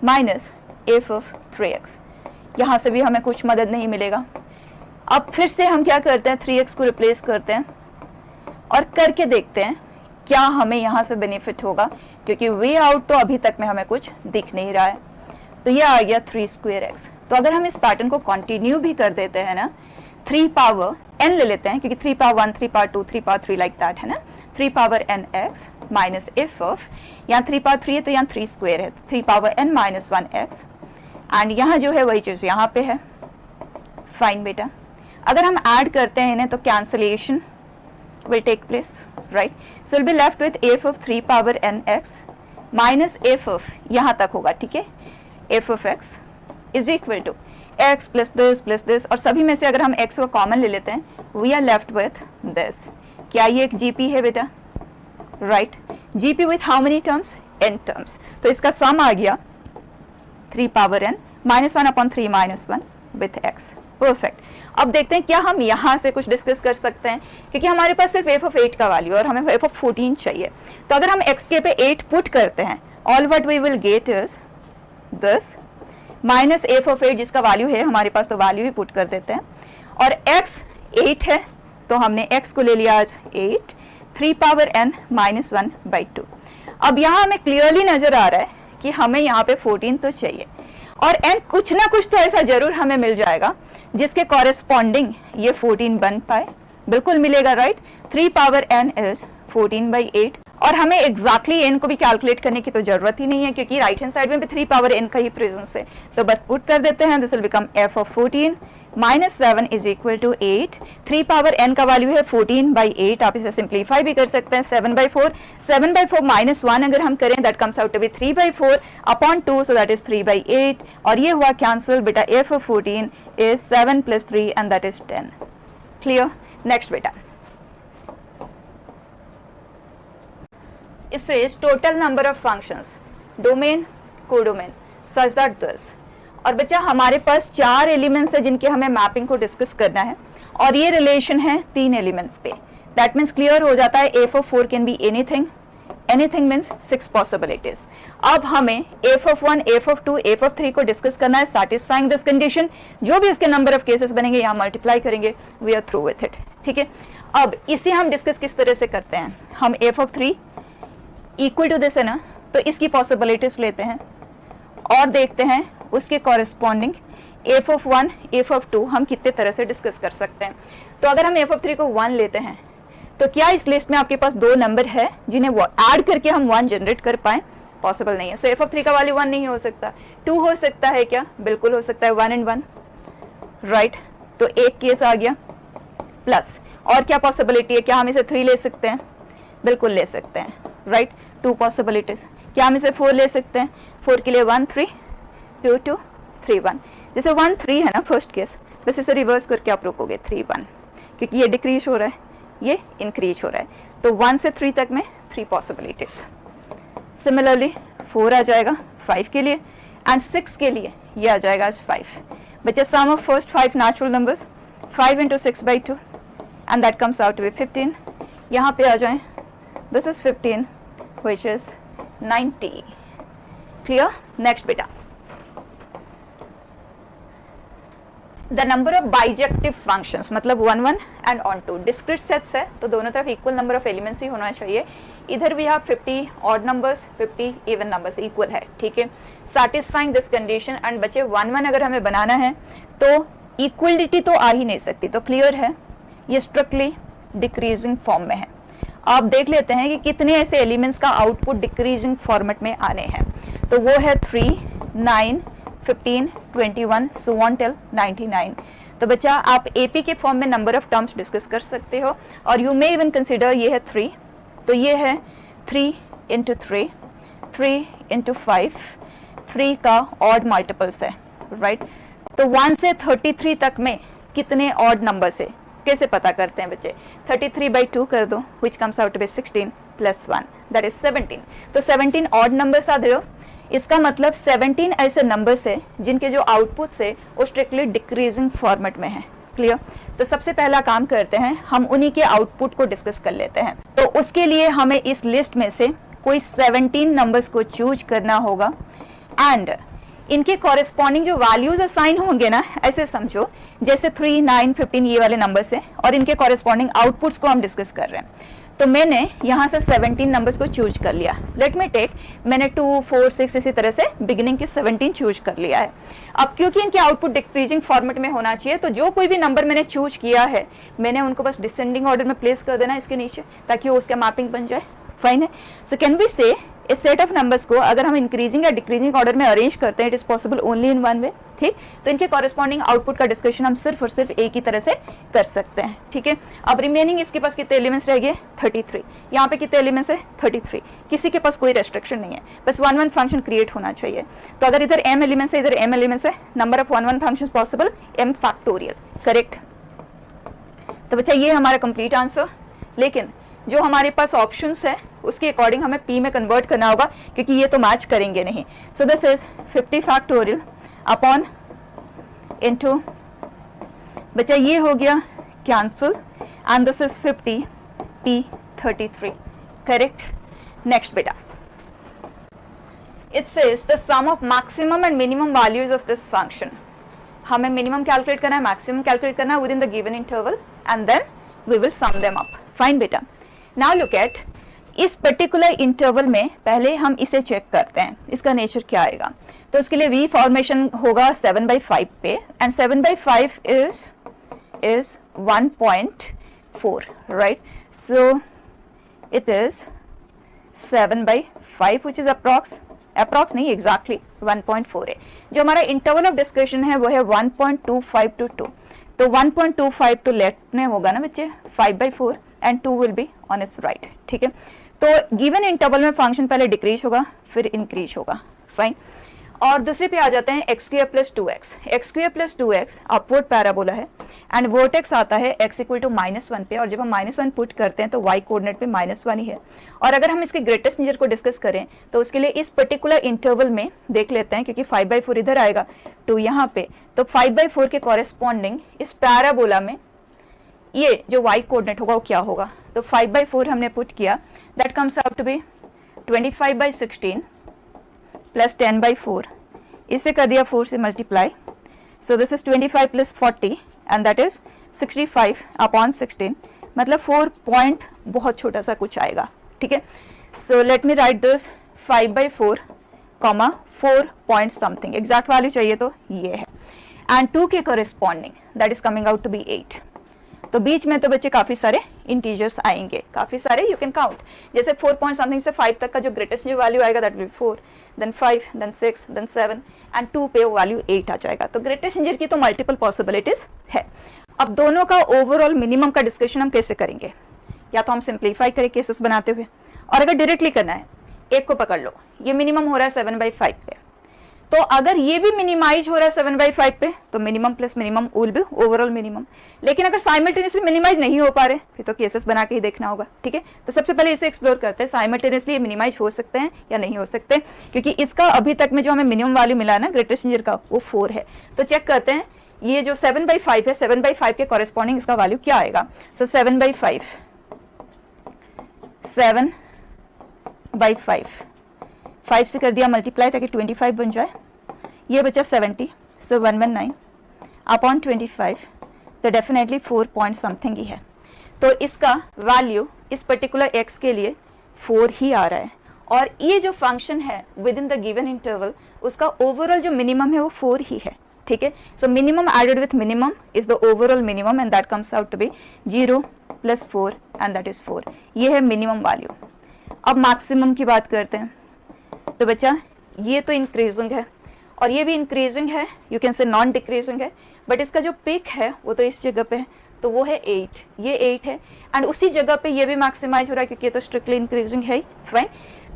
minus f of 3x, यहाँ से भी हमें कुछ मदद नहीं मिलेगा। अब फिर से हम क्या करते हैं, 3x को रिप्लेस करते हैं और करके देखते हैं क्या हमें यहाँ से बेनिफिट होगा, क्योंकि वे आउट तो अभी तक में हमें कुछ दिख नहीं रहा है। तो ये आ गया 3 स्क्वायर एक्स। तो अगर हम इस पैटर्न को कंटिन्यू भी कर देते हैं ना, 3 पावर n ले लेते हैं, क्योंकि 3 power 1 3 power 2 3 power 3 like that है ना, 3 power n x minus f of, यहाँ 3 पावर 3 है तो यहाँ 3 स्क्वायर है, 3 power n minus 1 x, and यहाँ जो है वही चीज़ यहाँ पे है। फाइन बेटा, अगर हम ऐड करते हैं इन्हें तो cancellation will take place, right. So will be left with f of 3 power n x minus f of, यहाँ तक होगा, ठीक है, F of x is equal to x plus this, और सभी में से अगर हम x को कॉमन ले लेते हैं, we are left with this. क्या ये एक जीपी है बेटा, right. GP with how many terms, n terms, तो इसका सम आ गया 3 power n minus 1 upon 3 minus 1 with x, perfect. अब देखते हैं क्या हम यहाँ से कुछ डिस्कस कर सकते हैं, क्योंकि हमारे पास सिर्फ एफ ऑफ 8 का वैल्यू और हमें एफ ऑफ 14 चाहिए। तो अगर हम x के पे 8 पुट करते हैं, all what we will get is this minus f of 8 जिसका वैल्यू है हमारे पास, तो वैल्यू ही पुट कर देते हैं, और x 8 है तो हमने x को ले लिया आज 8, 3 पावर n माइनस 1 बाई 2। अब यहाँ हमें क्लियरली नजर आ रहा है कि हमें यहाँ पे 14 तो चाहिए, और n कुछ ना कुछ तो ऐसा जरूर हमें मिल जाएगा जिसके कॉरेस्पॉन्डिंग ये 14 बन पाए, बिल्कुल मिलेगा, right. 3 power n is 14 by 8, और हमें एग्जैक्टली n को भी कैलकुलेट करने की तो जरूरत ही नहीं है, क्योंकि राइट हैंड साइड में भी 3 पावर n का ही प्रेजेंस है, तो बस पुट कर देते हैं। This will become f of 14 minus 7 is equal to 8, 3 power n का वैल्यू है 14 बाई 8, आप इसे सिंप्लीफाई भी कर सकते हैं 7 बाई 4, 7 बाई 4 माइनस 1 अगर हम करें that comes out to be 3 by 4 upon 2, so that is 3 by 8, और ये हुआ कैंसिल बेटा। f of 14 is 7 plus 3 and that is 10, clear. Next बेटा, it says total number of functions domain codomain such that this, और बच्चा हमारे पास 4 elements है जिनके हमें मैपिंग को डिस्कस करना है, और ये रिलेशन है 3 एलिमेंट्स पे। दैट मीन्स क्लियर हो जाता है f of 4 can be anything, anything means 6 possibilities. अब हमें f of 1, f of 2, f of 3 को डिस्कस करना है satisfying दिस कंडीशन। जो भी उसके नंबर ऑफ केसेस बनेंगे यहाँ मल्टीप्लाई करेंगे, we are through with it. ठीक है, अब इसे हम डिस्कस किस तरह से करते हैं, हम f of 3 equal to this है ना, तो इसकी पॉसिबिलिटीज लेते हैं और देखते हैं उसके corresponding f of 1, f of 2 हम कितने तरह से डिस्कस कर सकते हैं। तो अगर हम f of 3 को 1 लेते हैं तो क्या इस लिस्ट में आपके पास दो नंबर है जिन्हें ऐड करके हम 1 जनरेट कर पाए? पॉसिबल नहीं है। सो f of 3 का वैल्यू 1 नहीं हो सकता, 2 हो सकता है क्या? बिल्कुल हो सकता है, 1 and 1, राइट। तो एक केस आ गया। प्लस और क्या पॉसिबिलिटी है, क्या हम इसे 3 ले सकते हैं? बिल्कुल ले सकते हैं, राइट। 2 पॉसिबिलिटीज। क्या हम इसे 4 ले सकते हैं? 4 के लिए 1 3, 2 2, 3 1। जैसे 1 3 है ना फर्स्ट केस, बस इसे रिवर्स करके आप रोकोगे 3 1, क्योंकि ये डिक्रीज हो रहा है, ये इंक्रीज हो रहा है। तो 1 से 3 तक में 3 पॉसिबिलिटीज। सिमिलरली 4 आ जाएगा 5 के लिए, एंड 6 के लिए ये आ जाएगा आज 5। बच्चे sum of first 5 natural numbers, 5 into 6/2 and that comes out to be 15। यहाँ पे आ जाएं, this is 15 which is 90। Clear? Next बेटा, the number of bijective functions, मतलब 1 1 एंड ऑन 2 डिस्क्रीट सेट्स है, तो दोनों तरफ इक्वल नंबर ऑफ एलिमेंट्स ही होना चाहिए। इधर भी आप 50 odd numbers, 50 even numbers equal है। ठीक है, सैटिस्फाइंग दिस कंडीशन। एंड बच्चे 1 1 अगर हमें बनाना है तो इक्वलिटी तो आ ही नहीं सकती, तो क्लियर है ये स्ट्रिक्टली डिक्रीजिंग फॉर्म में है। आप देख लेते हैं कि कितने ऐसे एलिमेंट्स का आउटपुट डिक्रीजिंग फॉर्मेट में आने हैं, तो वो है 3 9 15 21 so on till 99। तो बच्चा आप एपी के फॉर्म में नंबर ऑफ टर्म्स डिस्कस कर सकते हो, और यू मे इवन कंसिडर, ये है 3, तो ये है 3 into 3, 3 into 5, 3 का ऑड मल्टीपल्स है, राइट। तो 1 से 33 तक में कितने ऑड नंबर्स है, कैसे पता करते हैं बच्चे? 33/2 कर दो, which comes out to be 16 plus 1, that is 17। तो 17 ऑड नंबर्स आ गए। इसका मतलब 17 ऐसे नंबर्स है जिनके जो आउटपुट है वो स्ट्रिक्टली डिक्रीजिंग फॉर्मेट में है। क्लियर? तो सबसे पहला काम करते हैं, हम उन्हीं के आउटपुट को डिस्कस कर लेते हैं। तो उसके लिए हमें इस लिस्ट में से कोई 17 नंबर्स को चूज करना होगा, एंड इनके कॉरेस्पॉन्डिंग जो वैल्यूज असाइन होंगे ना, ऐसे समझो जैसे 3 9 15 ये वाले नंबर्स हैं, और इनके कॉरेस्पॉन्डिंग आउटपुट्स को हम डिस्कस कर रहे हैं। तो मैंने यहाँ से 17 नंबर्स को चूज कर लिया। लेट मी टेक, मैंने 2 4 6 इसी तरह से बिगिनिंग के 17 चूज कर लिया है। अब क्योंकि इनके आउटपुट डिक्रीजिंग फॉर्मेट में होना चाहिए, तो जो कोई भी नंबर मैंने चूज किया है, मैंने उनको बस डिसेंडिंग ऑर्डर में प्लेस कर देना इसके नीचे, ताकि वो उसका मैपिंग बन जाए। फाइन है। सो कैन वी से इस सेट ऑफ नंबर्स को अगर हम इंक्रीजिंग या डिक्रीजिंग ऑर्डर में अरेंज करते हैं, it is possible only in one way. ठीक, तो इनके कॉरेस्पॉन्डिंग आउटपुट का डिस्कशन हम सिर्फ और सिर्फ एक ही तरह से कर सकते हैं। ठीक है, अब रिमेनिंग इसके पास कितने एलिमेंट्स रह गए? 33। यहाँ पे कितने एलिमेंट्स है? 33। किसी के पास कोई रेस्ट्रिक्शन नहीं है, बस 1 1 फंक्शन क्रिएट होना चाहिए। तो अगर इधर m एलिमेंट्स है, इधर m एलिमेंट्स है, number of 1 1 function possible m factorial. Correct? तो बच्चा ये हमारा कंप्लीट आंसर। लेकिन जो हमारे पास ऑप्शंस है उसके अकॉर्डिंग हमें p में कन्वर्ट करना होगा, क्योंकि ये तो मैच करेंगे नहीं। So this is 50 factorial upon into, बच्चा ये हो गया cancel, and this is 50 p 33। Correct? Next बेटा, it says the sum of maximum and minimum values of this function. हमें मिनिमम कैलकुलेट करना है, मैक्सिमम कैलकुलेट करना है within the given interval, and then we will sum them up. Fine बेटा, now look at इस particular interval में पहले हम इसे चेक करते हैं, इसका नेचर क्या आएगा। तो उसके लिए वी फॉर्मेशन होगा 7/5 पे, and 7/5 is 1.4, right. So it is 7/5 which is approx नहीं, एग्जैक्टली 1.4 है। जो हमारा इंटरवल ऑफ डिस्कशन है वो है 1.25 to 2। तो 1.25 तो लेफ्ट में होगा ना बच्चे, 5/4, and 2 will be on it's right. ठीक है, तो गिवन इंटरवल में फंक्शन पहले डिक्रीज होगा फिर इंक्रीज होगा। फाइन। और दूसरे पे आ जाते हैं x² + 2x। x² + 2x upward parabola है, एंड वर्टेक्स आता है x = -1 पे, और जब हम -1 पुट करते हैं तो y कोऑर्डिनेट पे -1 ही है। और अगर हम इसके ग्रेटेस्ट नंबर को डिस्कस करें तो उसके लिए इस पर्टिकुलर इंटरवल में देख लेते हैं, क्योंकि 5/4 इधर आएगा, 2 यहाँ पे, तो 5/4 के कॉरेस्पॉन्डिंग इस पैराबोला में ये जो y कोऑर्डिनेट होगा वो क्या होगा। तो 5/4 हमने पुट किया, that comes out to be 25/16 plus 10/4, इसे कर दिया 4 से multiply, so this is 25 plus 40 and that is 65/16, मतलब 4 पॉइंट बहुत छोटा सा कुछ आएगा, ठीक है। So let me write this 5/4 comma 4 point something, exact value चाहिए तो ये है, एंड 2 के corresponding that is coming out to be 8। तो बीच में तो बच्चे काफी सारे इंटीजर्स आएंगे, काफी सारे, यू कैन काउंट, जैसे 4 पॉइंट समथिंग से 5 तक का जो ग्रेटेस्ट जो वैल्यू आएगा that will be 4, then 5, then 6, then 7 and 2 पे वैल्यू 8 आ जाएगा। तो ग्रेटेस्ट इंटीजर की तो मल्टीपल पॉसिबिलिटीज है। अब दोनों का ओवरऑल मिनिमम का डिस्कशन हम कैसे करेंगे, या तो हम सिंप्लीफाई करें केसेस बनाते हुए, और अगर डायरेक्टली करना है, एक को पकड़ लो, ये मिनिमम हो रहा है 7/5 पे, तो अगर ये भी मिनिमाइज हो रहा है 7/5 पे, तो minimum plus minimum will be overall minimum. लेकिन अगर साइमल्टेनियसली मिनिमाइज नहीं हो पा रहे, फिर तो केसेस बना के ही देखना होगा, ठीक है। तो सबसे पहले इसे एक्सप्लोर करते हैं, साइमल्टेनियसली मिनिमाइज हो सकते हैं या नहीं हो सकते, क्योंकि इसका अभी तक में जो हमें मिनिमम वैल्यू मिला है ना ग्रेटेस्ट इंटीजर का, वो 4 है। तो चेक करते हैं ये जो 7/5 है, 7/5 के कॉरेस्पॉन्डिंग इसका वैल्यू क्या आएगा। सो 7/5, 7/5, 5 से कर दिया मल्टीप्लाई ताकि 25 बन जाए, ये बचा 70, सो 119/25, तो डेफिनेटली 4 पॉइंट समथिंग ही है। तो इसका वैल्यू इस पर्टिकुलर x के लिए 4 ही आ रहा है, और ये जो फंक्शन है within the given interval, उसका ओवरऑल जो मिनिमम है वो 4 ही है, ठीक है। So minimum added with minimum is the overall minimum and that comes out to be 0 + 4 and that is 4। ये है मिनिमम वैल्यू। अब मैक्सिमम की बात करते हैं, तो बच्चा ये तो इंक्रीजिंग है और ये भी इंक्रीजिंग है, यू कैन से नॉन डिक्रीजिंग है, बट इसका जो पिक है वो तो इस जगह पे है, तो वो है 8, ये 8 है, एंड उसी जगह पे ये भी मैक्सिमाइज हो रहा है क्योंकि ये तो स्ट्रिक्टली इंक्रीजिंग है, फाइन।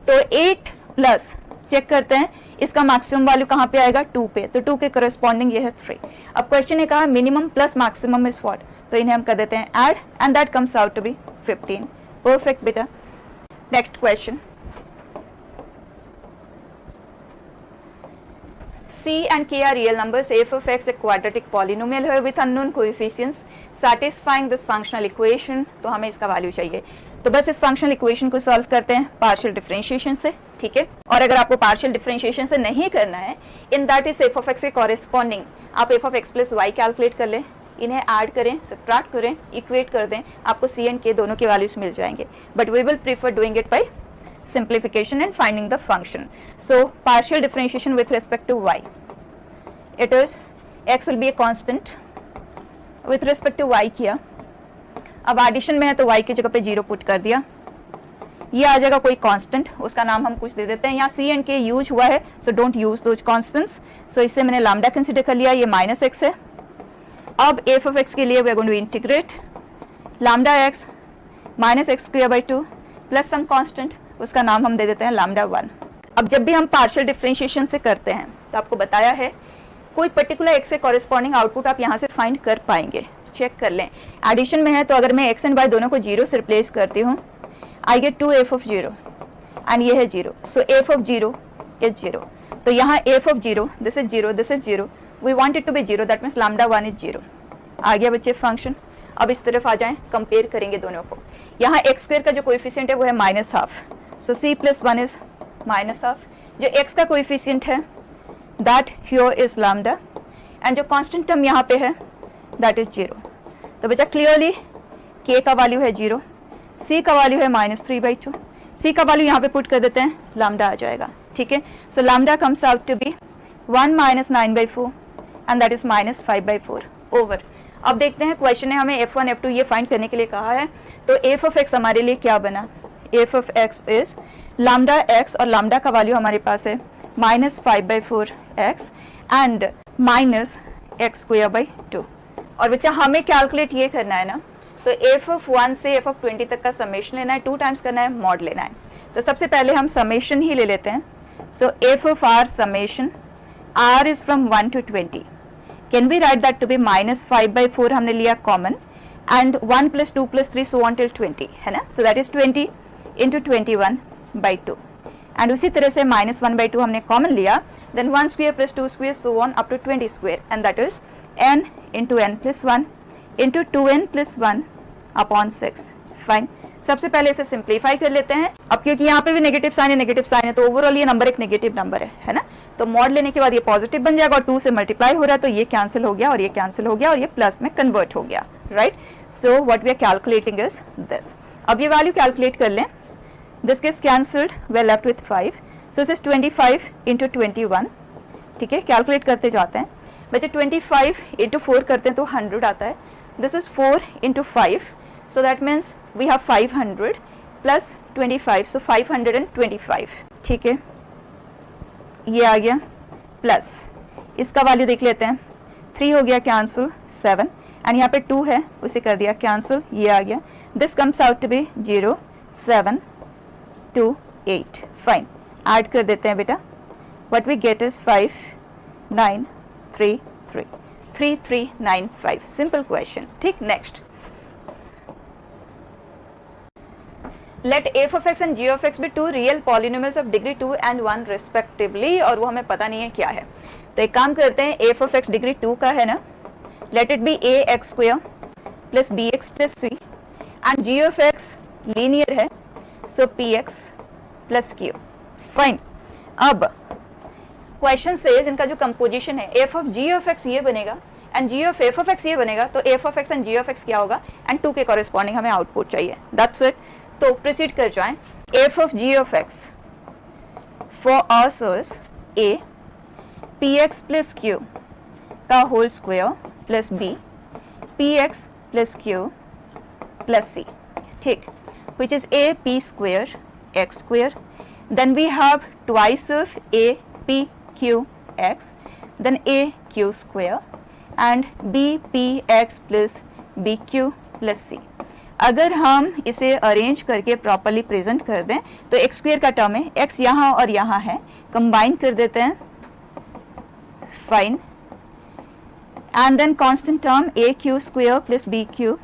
तो 8 प्लस चेक करते हैं इसका मैक्सिमम वैल्यू कहाँ पे आएगा, 2 पे, तो 2 के करस्पॉन्डिंग ये है 3। अब क्वेश्चन ने कहा minimum plus maximum is what, तो इन्हें हम कर देते हैं add and that comes out to be 15। Perfect बेटा। Next question, C and K are real numbers, f of x a quadratic polynomial है with unknown coefficients satisfying this functional equation। तो हमें इसका वैल्यू चाहिए, तो बस इस फंक्शनल इक्वेशन को सॉल्व करते हैं पार्शियल डिफरेंशिएशन से, ठीक है। और अगर आपको पार्शियल डिफरेंशिएशन से नहीं करना है, in that is f of x के कॉरेस्पॉन्डिंग आप f of x + y calculate कर लें, इन्हें ऐड करें, सब्ट्रैक्ट करें, इक्वेट कर दें, आपको C and K दोनों के वैल्यूज मिल जाएंगे, but we will prefer doing it by simplification and finding the function. So partial differentiation with respect to y, it is x will be a constant with respect to y किया, अब addition में है तो y की जगह पे 0 put कर दिया, ये आ जाएगा कोई कांस्टेंट, उसका नाम हम कुछ दे देते हैं, यहाँ C and K यूज हुआ है, so don't use those constants. So इससे मैंने लैम्डा कंसीडर कर लिया, ये -x है। अब f of x के लिए we are going to integrate lambda x -x² plus some constant, उसका नाम हम दे देते हैं लैम्डा 1। अब जब भी हम पार्शियल डिफरेंशिएशन से करते हैं तो आपको बताया है कोई पर्टिकुलर x से कॉरेस्पॉन्डिंग आउटपुट आप यहाँ से फाइंड कर पाएंगे, चेक कर लें। एडिशन में है तो अगर मैं x एंड y दोनों को 0 से रिप्लेस करती हूँ, I get 2f of 0 and ये है 0, सो f of 0 इज 0। तो यहाँ f of 0, this is 0, this is 0, we want it to be 0, that means lambda 1 is 0। आ गया बच्चे फंक्शन। अब इस तरफ आ जाएं, कंपेयर करेंगे दोनों को। यहाँ x² का जो कोएफिशिएंट है वो है -½ सो c + 1 इज -½ जो x का कोएफिशिएंट है that here is lambda, and जो कांस्टेंट टर्म यहाँ पे है दैट इज 0। तो बच्चा क्लियरली k का वैल्यू है 0, c का वैल्यू है -3/2, c का वैल्यू यहाँ पे पुट कर देते हैं, लैम्डा आ जाएगा, ठीक है। So lambda comes out to be 1 - 9/4 and that is -5/4 over. अब देखते हैं क्वेश्चन ने हमें f1 f2 ये फाइंड करने के लिए कहा है, तो f of x हमारे लिए क्या बना, f of x is lambda x, और लैम्डा का वैल्यू हमारे पास है -5/4x एंड -x²/2। और बच्चा हमें कैलकुलेट ये करना है ना, तो f of 1 से f of 20 तक का समेशन लेना है, 2 टाइम्स करना है, मॉड लेना है। तो सबसे पहले हम समेशन ही ले लेते हैं। सो f of r summation r is from 1 to 20, can we write that to be -5/4 हमने लिया common, and 1 + 2 + 3 so on till 20 है ना, सो दैट इज 20 × 21/2, एंड उसी तरह से -1/2 हमने कॉमन लिया, then 1² + 2² so on up to 20², and that is n × n + 1 × 2n + 1/6 fine. सबसे पहले इसे सिंप्लीफाई कर लेते हैं। अब क्योंकि यहाँ पे भी नेगेटिव साइन है तो ओवरऑल ये नंबर एक नेगेटिव नंबर है ना। तो मॉड लेने के बाद ये पॉजिटिव बन जाएगा और 2 से मल्टीप्लाई हो रहा है तो ये कैंसिल हो गया और ये कैंसिल हो गया और ये प्लस में कन्वर्ट हो गया, right. So what we are calculating is this. अब ये वैल्यू कैलकुलेट कर लें। This gets cancelled, we are left with 5, so this is 25 into 21, ठीक है। कैलकुलेट करते जाते हैं बच्चे, 25 इंटू 4 करते हैं तो 100 आता है। This is 4 into 5, so that means we have 500 plus 25, so 525, ठीक है। ये आ गया प्लस इसका वैल्यू देख लेते हैं, 3 हो गया कैंसिल 7 एंड यहाँ पे 2 है उसे कर दिया कैंसिल, ये आ गया। This comes out to be 0 7 2 8, fine. Add कर देते हैं बेटा, what we get is 5 9 3 3 3 3 9 5, simple question, ठीक। Next, let f of x and g of x be two real polynomials of degree 2 and 1 respectively, और वो हमें पता नहीं है क्या है। तो एक काम करते हैं, f of x डिग्री 2 का है ना, let it be ax square plus bx plus c and g of x linear है, so px plus q, fine. अब क्वेश्चन से जिनका जो कंपोजिशन है f of g of x ये बनेगा and g of f of x ये बनेगा, तो f of x and g of x क्या होगा एंड 2 के कॉरेस्पॉन्डिंग हमें आउटपुट चाहिए, दैट्स इट। तो प्रोसीड कर जाएं। f of g of x for us is a px plus q का whole square plus b px plus q plus c, ठीक, which is a p square x square, then we have twice of a p q x, then a q square and b p x plus b q plus c। अगर हम इसे arrange करके properly present कर दें तो x square का term है, x यहाँ और यहाँ है, कंबाइन कर देते हैं, fine. And then constant term a q square plus b q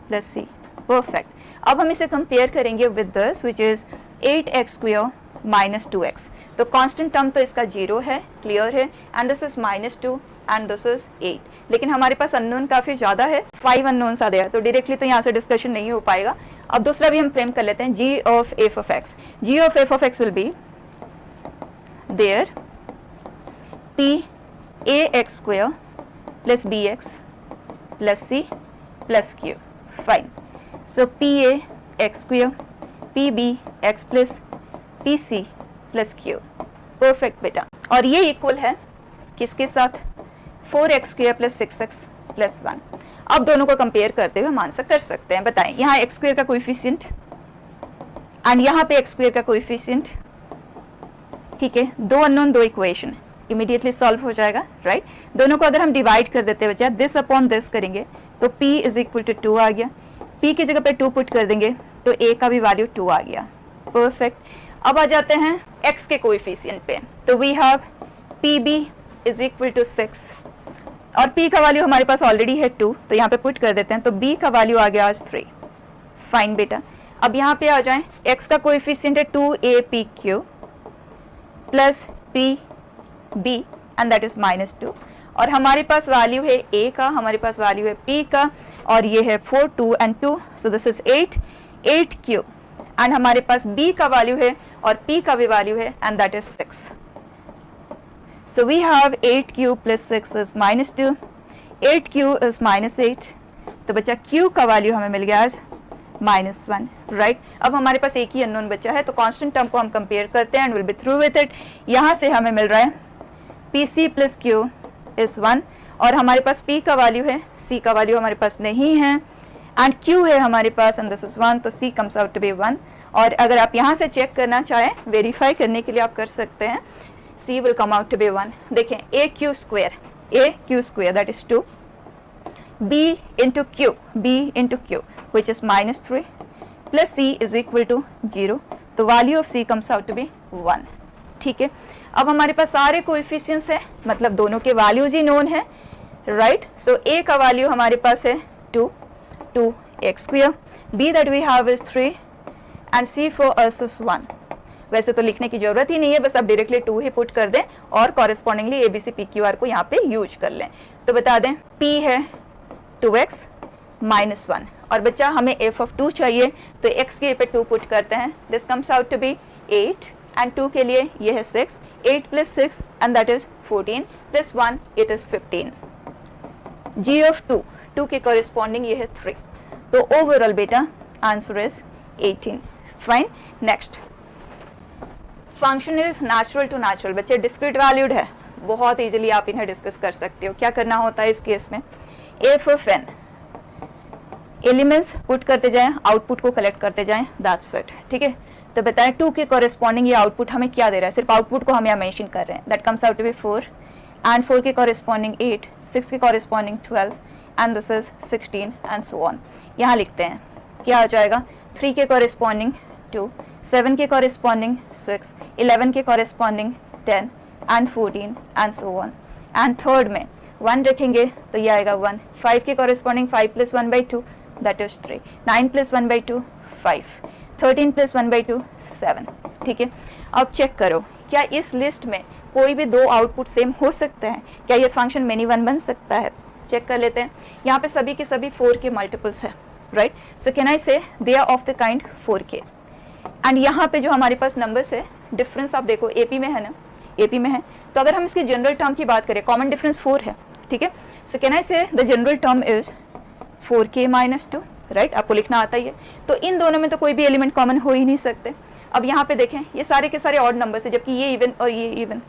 plus c, perfect. अब हम इसे कंपेयर करेंगे with this which is 8x square minus 2x। तो कांस्टेंट टर्म तो इसका 0 है, क्लियर है, and this is -2 and this is 8, लेकिन हमारे पास अननोन काफी ज्यादा है, 5 अननोन्स आ गया, तो डायरेक्टली तो यहाँ से डिस्कशन नहीं हो पाएगा। अब दूसरा भी हम फ्रेम कर लेते हैं, g of f of x। g of f of x will be there p ax square plus bx plus c plus q, fine. So p a x square p b x plus p c plus q, perfect बेटा। और ये equal है किसके साथ, 4x square plus 6x plus 1। अब दोनों को compare करते हुए हम आंसर कर सकते हैं। बताएं, यहाँ x स्क्वायर का कोएफिशिएंट एंड यहाँ पे x स्क्वायर का कोएफिशिएंट, ठीक है, दो अननोन दो इक्वेशन, इमीडिएटली सॉल्व हो जाएगा, राइट। दोनों को अगर हम डिवाइड कर देते हैं बच्चा, दिस अपॉन दिस करेंगे तो p इज इक्वल टू 2 आ गया, p की जगह पे 2 पुट कर देंगे तो a का भी वैल्यू 2 आ गया, परफेक्ट। अब आ जाते हैं x के कोएफिशिएंट पे, तो we have pb is equal to 6 और p का वैल्यू हमारे पास ऑलरेडी है 2, तो यहाँ पे पुट कर देते हैं, तो b का वैल्यू आ गया आज 3, फाइन बेटा। अब यहाँ पे आ जाएं, x का कोएफिशिएंट है 2apq plus pb and that is -2, और हमारे पास वैल्यू है a का, हमारे पास वैल्यू है p का, और ये है 4 2 and 2, so this is 8q and हमारे पास b का वैल्यू है और p का भी वैल्यू है and that is 6। So we have 8q plus 6 is -2, 8q is -8, तो बच्चा q का वैल्यू हमें मिल गया आज -1, राइट। अब हमारे पास एक ही अननोन बचा है, तो कांस्टेंट टर्म को हम कंपेयर करते हैं and will be through with it. यहाँ से हमें मिल रहा है pc प्लस q इज 1 और हमारे पास p का वैल्यू है, c का वैल्यू हमारे पास नहीं है एंड q है हमारे पास एंड दिस इज 1, तो c comes out to be 1। और अगर आप यहाँ से चेक करना चाहें, वेरीफाई करने के लिए आप कर सकते हैं, c will come out to be 1। देखें, aq square that is 2, b into q which is -3 plus c is equal to 0, तो value of c comes out to be 1, ठीक है। अब हमारे पास सारे कोएफिशिएंट्स हैं, मतलब दोनों के वैल्यूज ही नोन है, राइट। सो a का वैल्यू हमारे पास है 2x square, b that we have is 3 and c for us is 1। वैसे तो लिखने की जरूरत ही नहीं है, बस आप डायरेक्टली 2 ही पुट कर दें और कॉरेस्पॉन्डिंगली ABC PQR को यहाँ पे यूज कर लें। तो बता दें, P है 2x, -1 और बच्चा हमें f ऑफ 2 चाहिए तो x के पे 2 पुट करते हैं, this comes out to be 8 and 2 के लिए ये है 6, 8 plus 6 and that is 14 plus 1 it is 15। g of 2 के कॉरेस्पॉन्डिंग ये है 3, तो ओवरऑल बेटा answer is 18। Fine, next function is natural to natural, बच्चे डिस्क्रीट वैल्यूड है, बहुत इजीली आप इन्हें डिस्कस कर सकते हो। क्या करना होता है इस केस में, f of n elements put करते जाएं, आउटपुट को कलेक्ट करते जाएं, दैट्स इट। ठीक है, तो बताएं 2 के कॉरेस्पॉन्डिंग ये आउटपुट हमें क्या दे रहा है, सिर्फ आउटपुट को हम यहाँ मेंशन कर रहे हैं, that comes out to be 4 and 4 के कॉरेस्पॉन्डिंग 8, 6 के corresponding 12 and this is 16 and so on. यहाँ लिखते हैं क्या हो जाएगा, 3 के कॉरेस्पॉन्डिंग 2, 7 के कॉरेस्पॉन्डिंग 6, 11 के corresponding 10 and 14 and so on. And third में 1 रखेंगे तो ये आएगा 1, 5 के corresponding 5 plus 1 by 2 that is 3, 9 plus 1 by 2 5, 13 plus 1 by 2 7। ठीक है, अब चेक करो क्या इस लिस्ट में कोई भी दो आउटपुट सेम हो सकते हैं, क्या ये फंक्शन मेनी वन बन सकता है। चेक कर लेते हैं, यहाँ पे सभी के सभी 4 के मल्टीपल्स है, right, so can I say they are of the kind 4k। And यहाँ पे जो हमारे पास नंबर्स है, डिफरेंस आप देखो एपी में है ना, एपी में है, तो अगर हम इसकी जनरल टर्म की बात करें, कॉमन डिफरेंस 4 है। ठीक है, सो कैन आई से the general term is 4k minus 2, right, आपको लिखना आता ही है, तो इन दोनों में तो कोई भी एलिमेंट कॉमन हो ही नहीं सकते। अब यहाँ पे देखें ये सारे के सारे ऑड नंबर्स है, जबकि ये इवन और ये इवन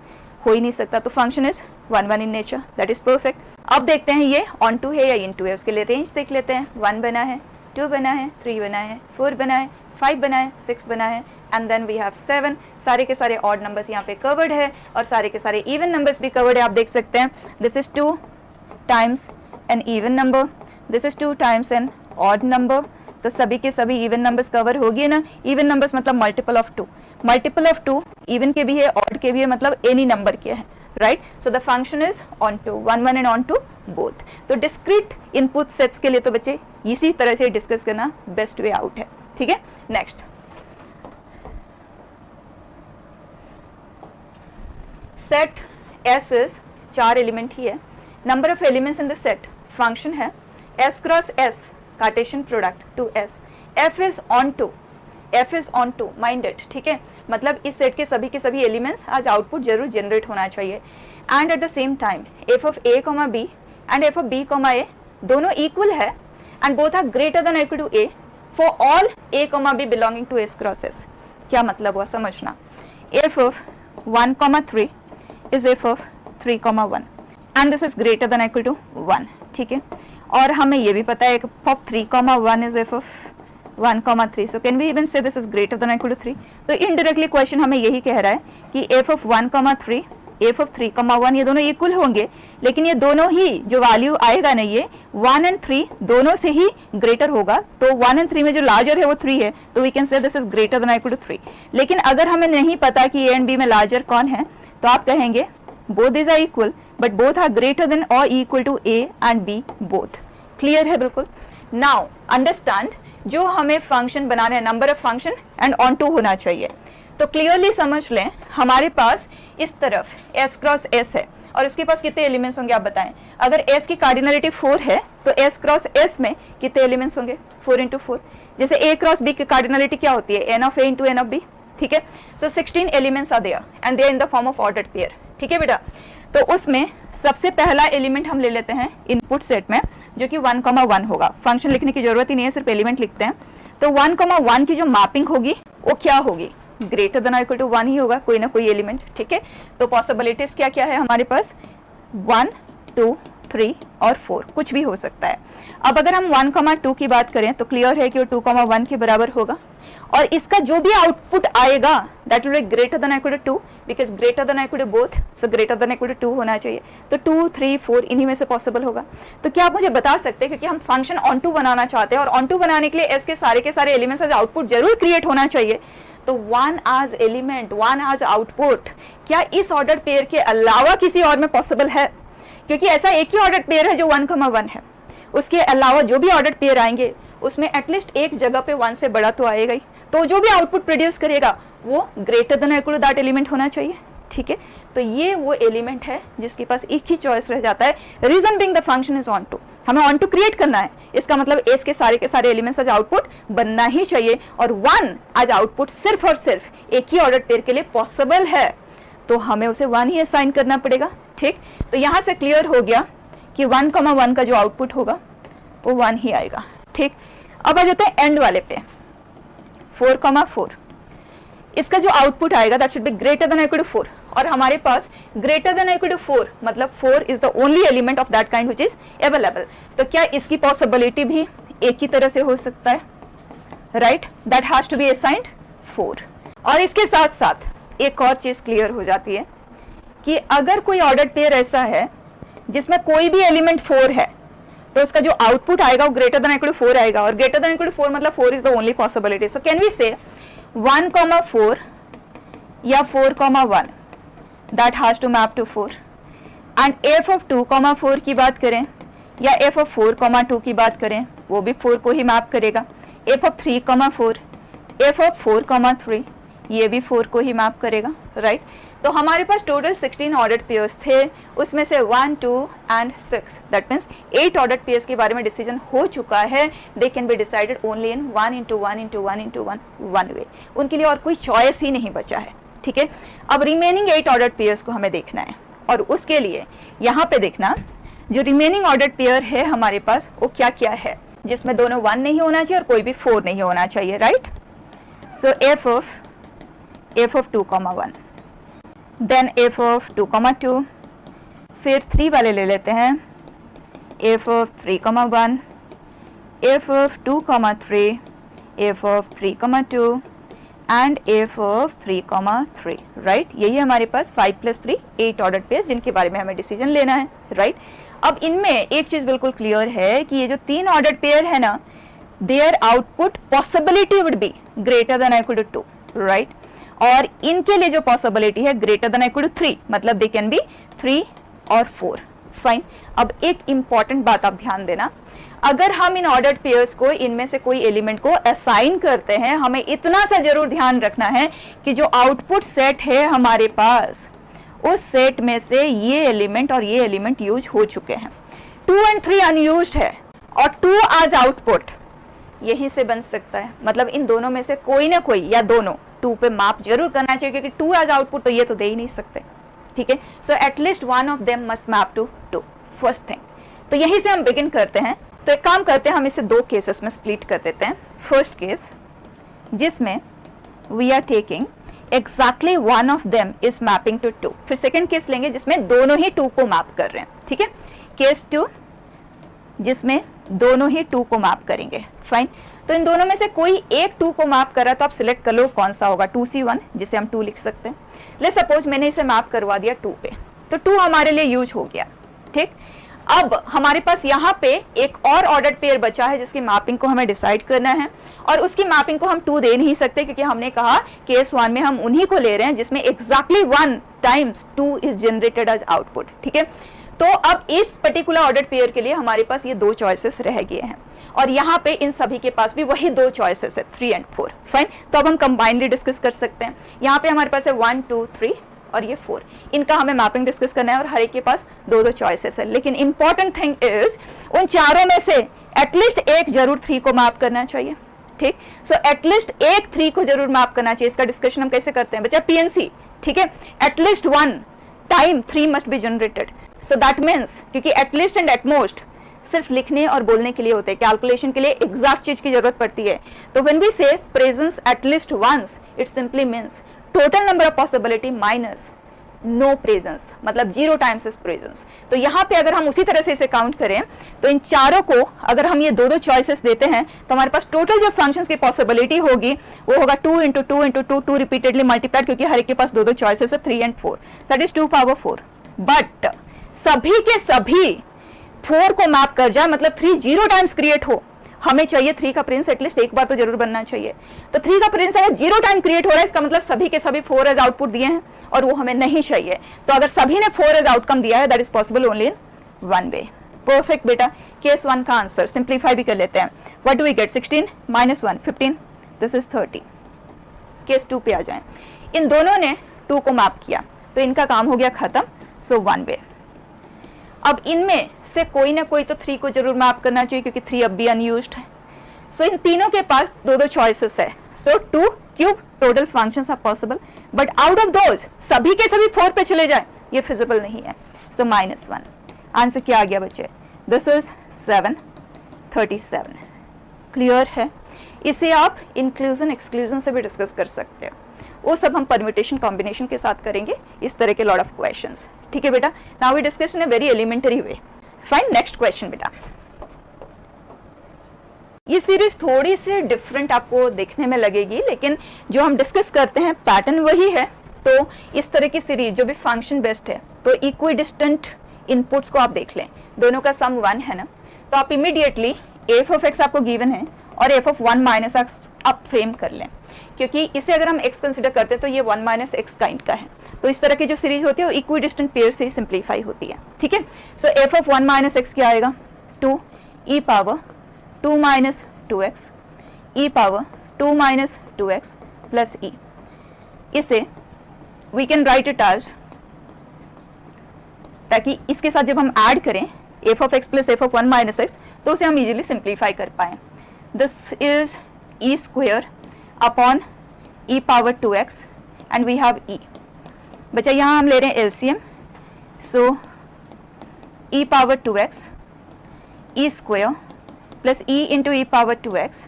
हो ही नहीं सकता, तो function is 1 1 in nature, that is perfect. अब देखते हैं ये ऑन टू है या इन टू है, उसके लिए रेंज देख लेते हैं। 1 बना है, 2 बना है, 3 बना है, 4 बना है, 5 बना है, 6 बना है एंड देन वी हैव 7। सारे के सारे ऑड नंबर्स यहाँ पे कवर्ड है और सारे के सारे इवन नंबर्स भी कवर्ड है, आप देख सकते हैं। This is 2 times an even number, this is 2 times an odd number, तो सभी के सभी इवन नंबर्स कवर हो गए ना। इवन नंबर्स मतलब multiple of 2, multiple of 2 even के भी है ऑड के भी है, मतलब एनी नंबर के है, right. So the function is onto 1 1 and onto both. तो डिस्क्रीट इनपुट सेट्स के लिए तो बच्चे इसी तरह से डिस्कस करना बेस्ट वे आउट है। ठीक है, next set S is 4 element ही है, number of elements in the set function है S cross S Cartesian product to S, f is onto, f is onto minded. ठीक है, मतलब इस सेट के सभी एलिमेंट्स आज आउटपुट जरूर जनरेट होना चाहिए। And at the same time f of a comma b and f of b comma a दोनों इक्वल है and both are greater than equal to a for all a comma b belonging to S cross S. क्या मतलब हुआ समझना, f of 1 comma 3 is f of 3 comma 1 and this is greater than equal to 1। ठीक है, और हमें ये भी पता है F of 3 comma 1 is f of 1 comma 3, so can we even say this is greater than equal to 3। तो indirectly question हमें यही कह रहा है कि F of 1 comma 3, F of 3 comma 1 ये दोनों इक्वल होंगे, लेकिन ये दोनों ही जो वैल्यू आएगा ना ये 1 एंड 3 दोनों से ही ग्रेटर होगा। तो 1 एंड 3 में जो लार्जर है वो 3 है, तो we can say this is greater than equal to 3। लेकिन अगर हमें नहीं पता कि ए एंड बी में लार्जर कौन है, तो आप कहेंगे both these are equal but both are greater than और equal to a and b both. Clear है बिल्कुल। नाउ अंडरस्टैंड, जो हमें फंक्शन बनाना है number of function and onto होना चाहिए, तो क्लियरली समझ लें हमारे पास इस तरफ s क्रॉस s है और इसके पास कितने एलिमेंट्स होंगे आप बताएं। अगर s की कार्डिनलिटी 4 है तो s क्रॉस s में कितने एलिमेंट्स होंगे, 4 इंटू 4। जैसे a क्रॉस b की कार्डिनलिटी क्या होती है, n of a into n of b। ठीक है, so 16 elements are there and they are in the form of ordered pair. ठीक है बेटा, तो उसमें सबसे पहला एलिमेंट हम ले लेते हैं इनपुट सेट में जो कि 1 कॉमा 1 होगा। फंक्शन लिखने की जरूरत ही नहीं है, सिर्फ एलिमेंट लिखते हैं। तो 1 कॉमा 1 की जो मैपिंग होगी वो क्या होगी, ग्रेटर देन इक्वल टू 1 ही होगा, कोई ना कोई एलिमेंट। ठीक है, तो पॉसिबिलिटीज क्या क्या है हमारे पास, 1 2 3 और 4, कुछ भी हो सकता है। अब अगर हम 1 कॉमा 2 की बात करें तो क्लियर है कि वो 2 कॉमा 1 के बराबर होगा और इसका जो भी आउटपुट आएगा that will be greater than equal to 2 because greater than equal to both, so greater than equal to 2 होना चाहिए। तो 2 3 4 इन्हीं में से पॉसिबल होगा। तो क्या आप मुझे बता सकते हैं, क्योंकि हम फंक्शन ऑन टू बनाना चाहते हैं और ऑन टू बनाने के लिए एस के सारे एलिमेंट्स एज आउटपुट जरूर क्रिएट होना चाहिए, तो 1 एज एलिमेंट 1 एज आउटपुट क्या इस ऑर्डर पेयर के अलावा किसी और में पॉसिबल है? क्योंकि ऐसा एक ही ऑर्डर पेयर है जो 1 कॉमा 1 है, उसके अलावा जो भी ऑर्डर पेयर आएंगे उसमें एटलीस्ट एक जगह पे 1 से बड़ा तो आएगा ही, तो जो भी आउटपुट प्रोड्यूस करेगा वो greater than equal to that element होना चाहिए। ठीक है, तो ये वो एलिमेंट है जिसके पास एक ही चॉइस रह जाता है, reason being the function is onto, हमें ऑन टू क्रिएट करना है, इसका मतलब एस के सारे एलिमेंट्स आज आउटपुट बनना ही चाहिए, और 1 आज आउटपुट सिर्फ और सिर्फ एक ही ऑर्डर पेयर के लिए पॉसिबल है, तो हमें उसे 1 ही असाइन करना पड़ेगा। ठीक, तो यहां से क्लियर हो गया कि 1,1 का जो आउटपुट होगा वो 1 ही आएगा। ठीक, अब आ जाते हैं एंड वाले पे, 4,4, इसका जो आउटपुट आएगा that should be greater than equal to 4, और हमारे पास ग्रेटर देन इक्वल टू 4 मतलब 4 is the only element of that kind which is available, तो क्या इसकी पॉसिबिलिटी भी एक ही तरह से हो सकता है, right, that has to be assigned 4। और इसके साथ साथ एक और चीज क्लियर हो जाती है कि अगर कोई ऑर्डर पेयर ऐसा है जिसमें कोई भी एलिमेंट 4 है, तो उसका जो आउटपुट आएगा वो ग्रेटर देन इक्वल टू 4 आएगा, और ग्रेटर देन इक्वल टू 4 मतलब 4 is the only possibility, so can we say 1,4 या 4,1 that has to map to 4, and f of 2,4 की बात करें या f ऑफ 4,2 की बात करें वो भी 4 को ही मैप करेगा, f ऑफ 3,4, f ऑफ 4,3 ये भी 4 को ही मैप करेगा, राइट। तो हमारे पास टोटल 16 ऑर्डर्ड पेयर्स थे, उसमें से 1, 2 and 6 that means 8 ordered pairs के बारे में डिसीजन हो चुका है, they can be decided only in 1 into 1 into 1 into 1 one way, उनके लिए और कोई चॉइस ही नहीं बचा है। ठीक है, अब रिमेनिंग 8 ऑर्डर्ड पेयर्स को हमें देखना है, और उसके लिए यहाँ पे देखना जो रिमेनिंग ऑर्डर्ड पेयर है हमारे पास वो क्या क्या है, जिसमें दोनों 1 नहीं होना चाहिए और कोई भी 4 नहीं होना चाहिए, right. So f of 2,1, then f of 2,2, फिर 3 वाले ले लेते हैं, f of 3,1, f of 2,3, f of 3,2 and f of 3,3, right. यही हमारे पास 5 + 3 8 ऑर्डर पेयर्स जिनके बारे में हमें डिसीजन लेना है, राइट। अब इनमें एक चीज बिल्कुल क्लियर है कि ये जो 3 ऑर्डर पेयर है ना, there output possibility would be greater than equal to 2, right, और इनके लिए जो पॉसिबिलिटी है ग्रेटर देन इक्वल टू 3 मतलब दे कैन बी 3 और 4, फाइन। अब एक इंपॉर्टेंट बात आप ध्यान देना, अगर हम इन ऑर्डर्ड पेयर्स को इनमें से कोई एलिमेंट को असाइन करते हैं, हमें इतना सा जरूर ध्यान रखना है कि जो आउटपुट सेट है हमारे पास उस सेट में से ये एलिमेंट और ये एलिमेंट यूज हो चुके हैं, 2 and 3 अनयूज्ड है और 2 आज आउटपुट यहीं से बन सकता है, मतलब इन दोनों में से कोई ना कोई या दोनों 2 पे मैप जरूर करना चाहिए, क्योंकि 2 आज आउटपुट तो ये तो दे ही नहीं सकते। ठीक है, so at least 1 of them must map to 2, first thing. तो यहीं से हम बिगिन करते हैं, तो एक काम करते हैं, हम इसे 2 केसेस में स्प्लिट कर देते हैं। फर्स्ट केस जिसमें we are taking exactly 1 of them is mapping to 2, फिर सेकेंड केस लेंगे जिसमें दोनों ही 2 को मैप कर रहे हैं। ठीक है, केस 2 जिसमें दोनों ही 2 को मैप करेंगे, फाइन। तो इन दोनों में से कोई एक 2 को मैप कर रहा है, तो आप सिलेक्ट कर लो कौन सा होगा, 2C1 जिसे हम 2 लिख सकते हैं। लेट्स सपोज मैंने इसे मैप करवा दिया 2 पे, तो 2 हमारे लिए यूज हो गया। ठीक, अब हमारे पास यहाँ पे एक और ऑर्डर्ड पेयर बचा है जिसकी मैपिंग को हमें डिसाइड करना है, और उसकी मैपिंग को हम 2 दे नहीं सकते, क्योंकि हमने कहा केस 1 में हम उन्हीं को ले रहे हैं जिसमें exactly 1 times 2 is generated as output. ठीक है, तो अब इस पर्टिकुलर ऑर्डर्ड पेयर के लिए हमारे पास ये 2 चॉइसेस रह गए हैं, और यहाँ पे इन सभी के पास भी वही 2 चॉइसेस है, 3 and 4, फाइन। तो अब हम कंबाइनली डिस्कस कर सकते हैं। यहाँ पे हमारे पास है 1, 2, 3 और ये 4, इनका हमें मैपिंग डिस्कस करना है, और हर एक के पास 2-2 चॉइसेस है। लेकिन इंपॉर्टेंट थिंग इज उन चारों में से एटलीस्ट एक जरूर 3 को मैप करना चाहिए। ठीक, सो एटलीस्ट एक 3 को जरूर मैप करना चाहिए। इसका डिस्कशन हम कैसे करते हैं बच्चा, PNC। ठीक है, at least 1 time 3 must be generated, so that means क्योंकि एटलीस्ट एंड एटमोस्ट सिर्फ लिखने और बोलने के लिए होते हैं, कैलकुलेशन के लिए एग्जैक्ट चीज की जरूरत पड़ती है। तो when we say presence at least once, it simply means total number of possibility minus no presence, मतलब 0 टाइम्स इज प्रेजेंस। तो यहाँ पे अगर हम उसी तरह से इसे काउंट करें, तो इन चारों को अगर हम ये 2-2 चॉइसेस देते हैं, तो हमारे पास टोटल जो फंक्शंस की पॉसिबिलिटी होगी वो होगा 2 into 2 into 2, 2 रिपीटेडली मल्टीप्लाइड, क्योंकि हर एक के पास 2-2 चॉइसेस है, 3 and 4, that is 2 power 4। But सभी के सभी 4 को मैप कर जाए, मतलब 3 0 टाइम्स क्रिएट हो, हमें चाहिए 3 का प्रिंस एटलीस्ट एक बार तो जरूर बनना चाहिए। तो 3 का प्रिंस अगर 0 टाइम क्रिएट हो रहा है, इसका मतलब सभी के सभी 4 एज आउटपुट दिए हैं, और वो हमें नहीं चाहिए। तो अगर सभी ने 4 एज आउटकम दिया है, that is possible only in 1 way. Perfect बेटा, केस 1 का आंसर सिंप्लीफाई भी कर लेते हैं। What do we get, 16 - 1 15, this is 30। Case 2 पे आ जाए, इन दोनों ने 2 को मैप किया, तो इनका काम हो गया खत्म, सो 1 वे। अब इनमें से कोई ना कोई तो 3 को जरूर मैप करना चाहिए क्योंकि 3 अब भी अनयूज्ड है। सो इन तीनों के पास दो दो चॉइसेस है, so 2 cube total functions are possible, but out of those सभी के सभी 4 पे चले जाए ये फिजिबल नहीं है, सो -1। आंसर क्या आ गया बच्चे? This is 737। क्लियर है? इसे आप इंक्लूजन एक्सक्लूजन से भी डिस्कस कर सकते हो, वो सब हम परम्यूटेशन कॉम्बिनेशन के साथ करेंगे, इस तरह के लॉट ऑफ क्वेश्चंस। ठीक है बेटा, now we discuss in a very elementary way. Fine, next question बेटा। ये सीरीज थोड़ी सी डिफरेंट आपको देखने में लगेगी, लेकिन जो हम डिस्कस करते हैं पैटर्न वही है। तो इस तरह की सीरीज जो भी फंक्शन बेस्ड है, तो इक्वी डिस्टेंट इनपुट्स को आप देख लें, दोनों का सम 1 है ना, तो आप इमीडिएटली एफ ऑफ एक्स आपको गिवन है और एफ ऑफ 1 माइनस एक्स आप फ्रेम कर लें, क्योंकि इसे अगर हम एक्स कंसिडर करते हैं तो ये 1 माइनस एक्स काइंड का है। तो इस तरह की जो सीरीज होती है वो इक्वी डिस्टेंट पेयर से ही सिंप्लीफाई होती है। ठीक है, so f of 1 minus x क्या आएगा? 2 e power 2 minus 2x e power 2 minus 2x plus e. इसे we can write it as, ताकि इसके साथ जब हम ऐड करें f of x plus f of 1 minus x तो उसे हम इजीली सिंप्लीफाई कर पाए। This is e square upon e power 2x and we have e. बच्चा यहाँ हम ले रहे हैं एलसीएम, सो ई पावर 2x ई स्क्वेयर प्लस ई इंटू ई power 2x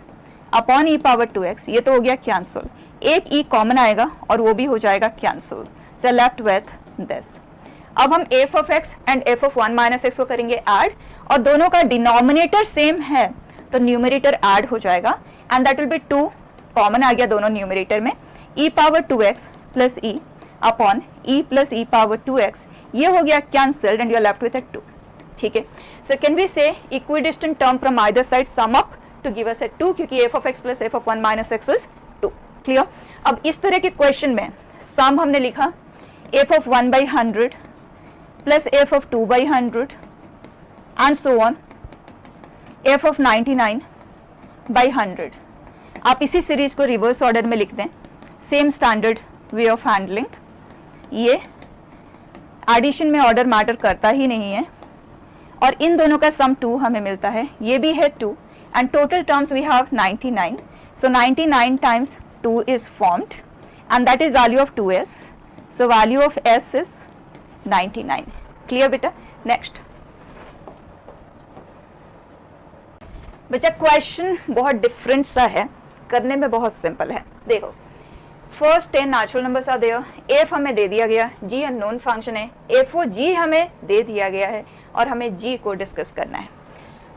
upon e power 2x, ये तो हो गया कैंसल, एक ई कॉमन आएगा और वो भी हो जाएगा cancel, so left with this. अब हम F of x and f of 1 minus x को करेंगे ऐड, और दोनों का डिनोमिनेटर सेम है तो न्यूमरेटर ऐड हो जाएगा and that will be 2 common आ गया दोनों न्यूमरेटर में, e power 2x plus e upon e plus e power 2x, ये हो गया cancelled and you are left with 2। ठीक है, so can we say equidistant term from either side sum up to give us 2, क्योंकि f of x plus f of 1 minus x is 2। Clear? अब इस तरह के क्वेश्चन में सम हमने लिखा F of 1 by 100 plus f of 2 by 100 and so on F of 99 by 100। आप इसी सीरीज को रिवर्स ऑर्डर में लिख दें, same standard way of handling. ये एडिशन में ऑर्डर मैटर करता ही नहीं है, और इन दोनों का सम 2 हमें मिलता है, ये भी है 2 and total terms we have 99, so 99 times 2 is formed and that is value of 2s, so value of s is 99। Clear बेटा? नेक्स्ट बच्चा, क्वेश्चन बहुत डिफरेंट सा है, करने में बहुत सिंपल है। देखो, first 10 natural numbers are there, F हमें दे दिया गया, जी अननोन फंक्शन है, एफ ओ जी हमें दे दिया गया है और हमें जी को डिस्कस करना है।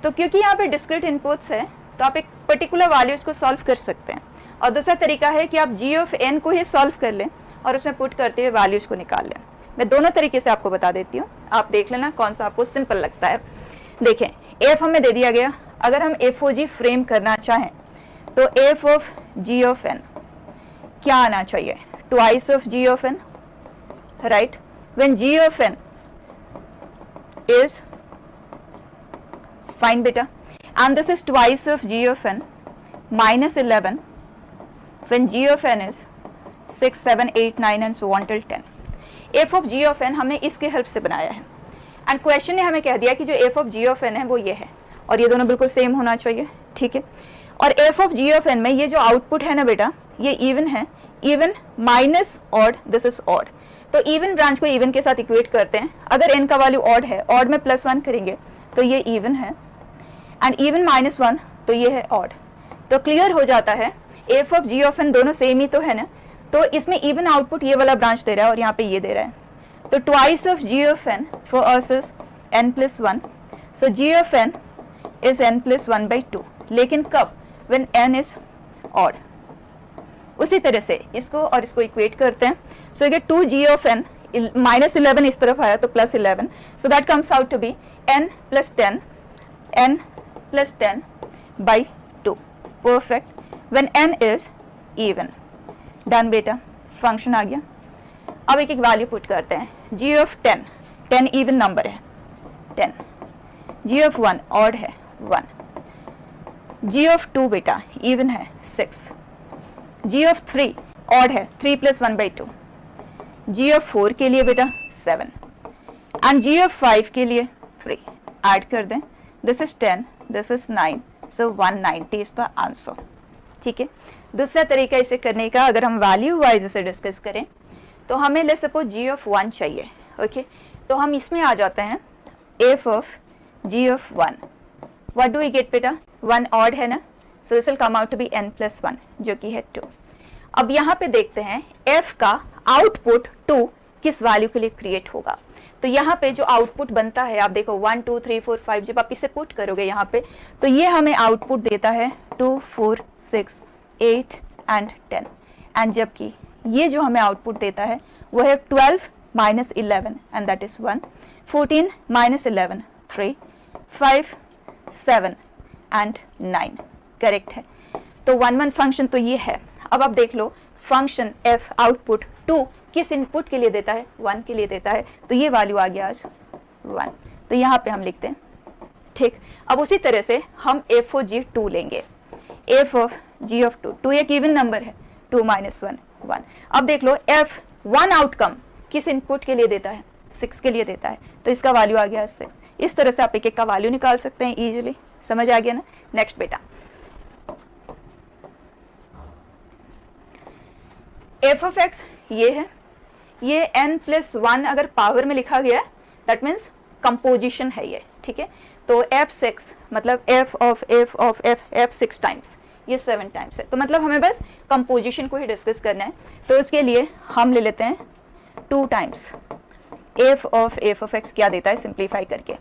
तो क्योंकि यहाँ पे डिस्क्रीट इनपुट्स है तो आप एक पर्टिकुलर वैल्यूज को सॉल्व कर सकते हैं, और दूसरा तरीका है कि आप जी ऑफ एन को ही सॉल्व कर लें और उसमें पुट करते हुए वैल्यूज को निकाल लें। मैं दोनों तरीके से आपको बता देती हूँ, आप देख लेना कौन सा आपको सिंपल लगता है। देखें, एफ हमें दे दिया गया, अगर हम एफ ओ जी फ्रेम करना चाहें तो F of ji of N क्या आना चाहिए? Twice of ji of N, right? When G of N is fine beta and this is twice of g of n minus 11 when g of n is 6 7 8 9 and so on till 10। f of g of n हमने इसके help से बनाया है and question ने हमें कह दिया कि जो f of g of n है वो ये है, और ये दोनों बिल्कुल सेम होना चाहिए। ठीक है, और f of g of n में ये जो आउटपुट है ना बेटा, ये इवन है, even minus odd, this is odd. तो इवन ब्रांच को इवन के साथ इक्वेट करते हैं, अगर n का वैल्यू ऑड है, ऑड में +1 करेंगे तो ये इवन है, एंड इवन -1 तो ये है ऑड। तो क्लियर हो जाता है F of ji of N दोनों सेम ही तो है ना, तो इसमें इवन आउटपुट ये वाला ब्रांच दे रहा है और यहाँ पे ये दे रहा है, तो twice of ji of N for us is n+1, so G of N is n+1/2, लेकिन कब? When n is odd. उसी तरह से इसको और इसको इक्वेट करते हैं, सो ये 2g ऑफ n -11 इस तरफ आया तो +11, so that comes out to be n + 10 n + 10/2, perfect, when n is even. Done बेटा, फंक्शन आ गया। अब एक एक वैल्यू पुट करते हैं, g ऑफ 10, 10 इवन नंबर है 10, g ऑफ 1 ऑड है 1, g ऑफ 2 बेटा इवन है 6, g ऑफ 3 ऑड है 3 + 1/2, जी ऑफ 4 के लिए बेटा 7 एंड जी ऑफ 5 के लिए 3 ऐड कर दें, this is 10, this is 9, so 190 is the answer. ठीक है, दूसरा तरीका इसे करने का, अगर हम वैल्यू वाइज इसे डिस्कस करें तो हमें ले सपोज जी ऑफ 1 चाहिए। ओके, तो हम इसमें आ जाते हैं F of ji of 1, what do we get बेटा, 1 ऑड है ना, so this will come out to be n plus 1 जो कि है 2। अब यहाँ पे देखते हैं f का आउटपुट 2 किस वैल्यू के लिए क्रिएट होगा। तो यहाँ पे जो आउटपुट बनता है, आप देखो 1 2 3 4 5, जब आप इसे पुट करोगे यहाँ पे तो ये हमें आउटपुट देता है 2 4 6 8 एंड 10, एंड जबकि ये जो हमें आउटपुट देता है वो है 12 minus 11 and that is 1, 14 minus 11 3, 5 7 and 9, correct है। तो 1 1 फंक्शन तो ये है। अब आप देख लो फंक्शन f आउटपुट 2 किस इनपुट के लिए देता है, 1 के लिए देता है, तो ये वैल्यू आ गया आज 1, तो यहाँ पे हम लिखते हैं। ठीक, अब उसी तरह से हम f ऑफ g 2 लेंगे, f ऑफ g ऑफ 2, 2 एक इवन नंबर है, 2 माइनस 1 1। अब देख लो f 1 आउटकम किस इनपुट के लिए देता है, 6 के लिए देता है, तो इसका वैल्यू आ गया 6। इस तरह से आप एक एक का वैल्यू निकाल सकते हैं इजीली, समझ आ गया ना। नेक्स्ट बेटा, f ऑफ x ये है, ये n प्लस 1 अगर पावर में लिखा गया है दैट मीन्स कंपोजिशन है ये। ठीक है, तो f6 मतलब f ऑफ f 6 टाइम्स, ये 7 टाइम्स है, तो मतलब हमें बस कंपोजिशन को ही डिस्कस करना है। तो इसके लिए हम ले लेते हैं 2 टाइम्स f ऑफ x क्या देता है सिंप्लीफाई करके,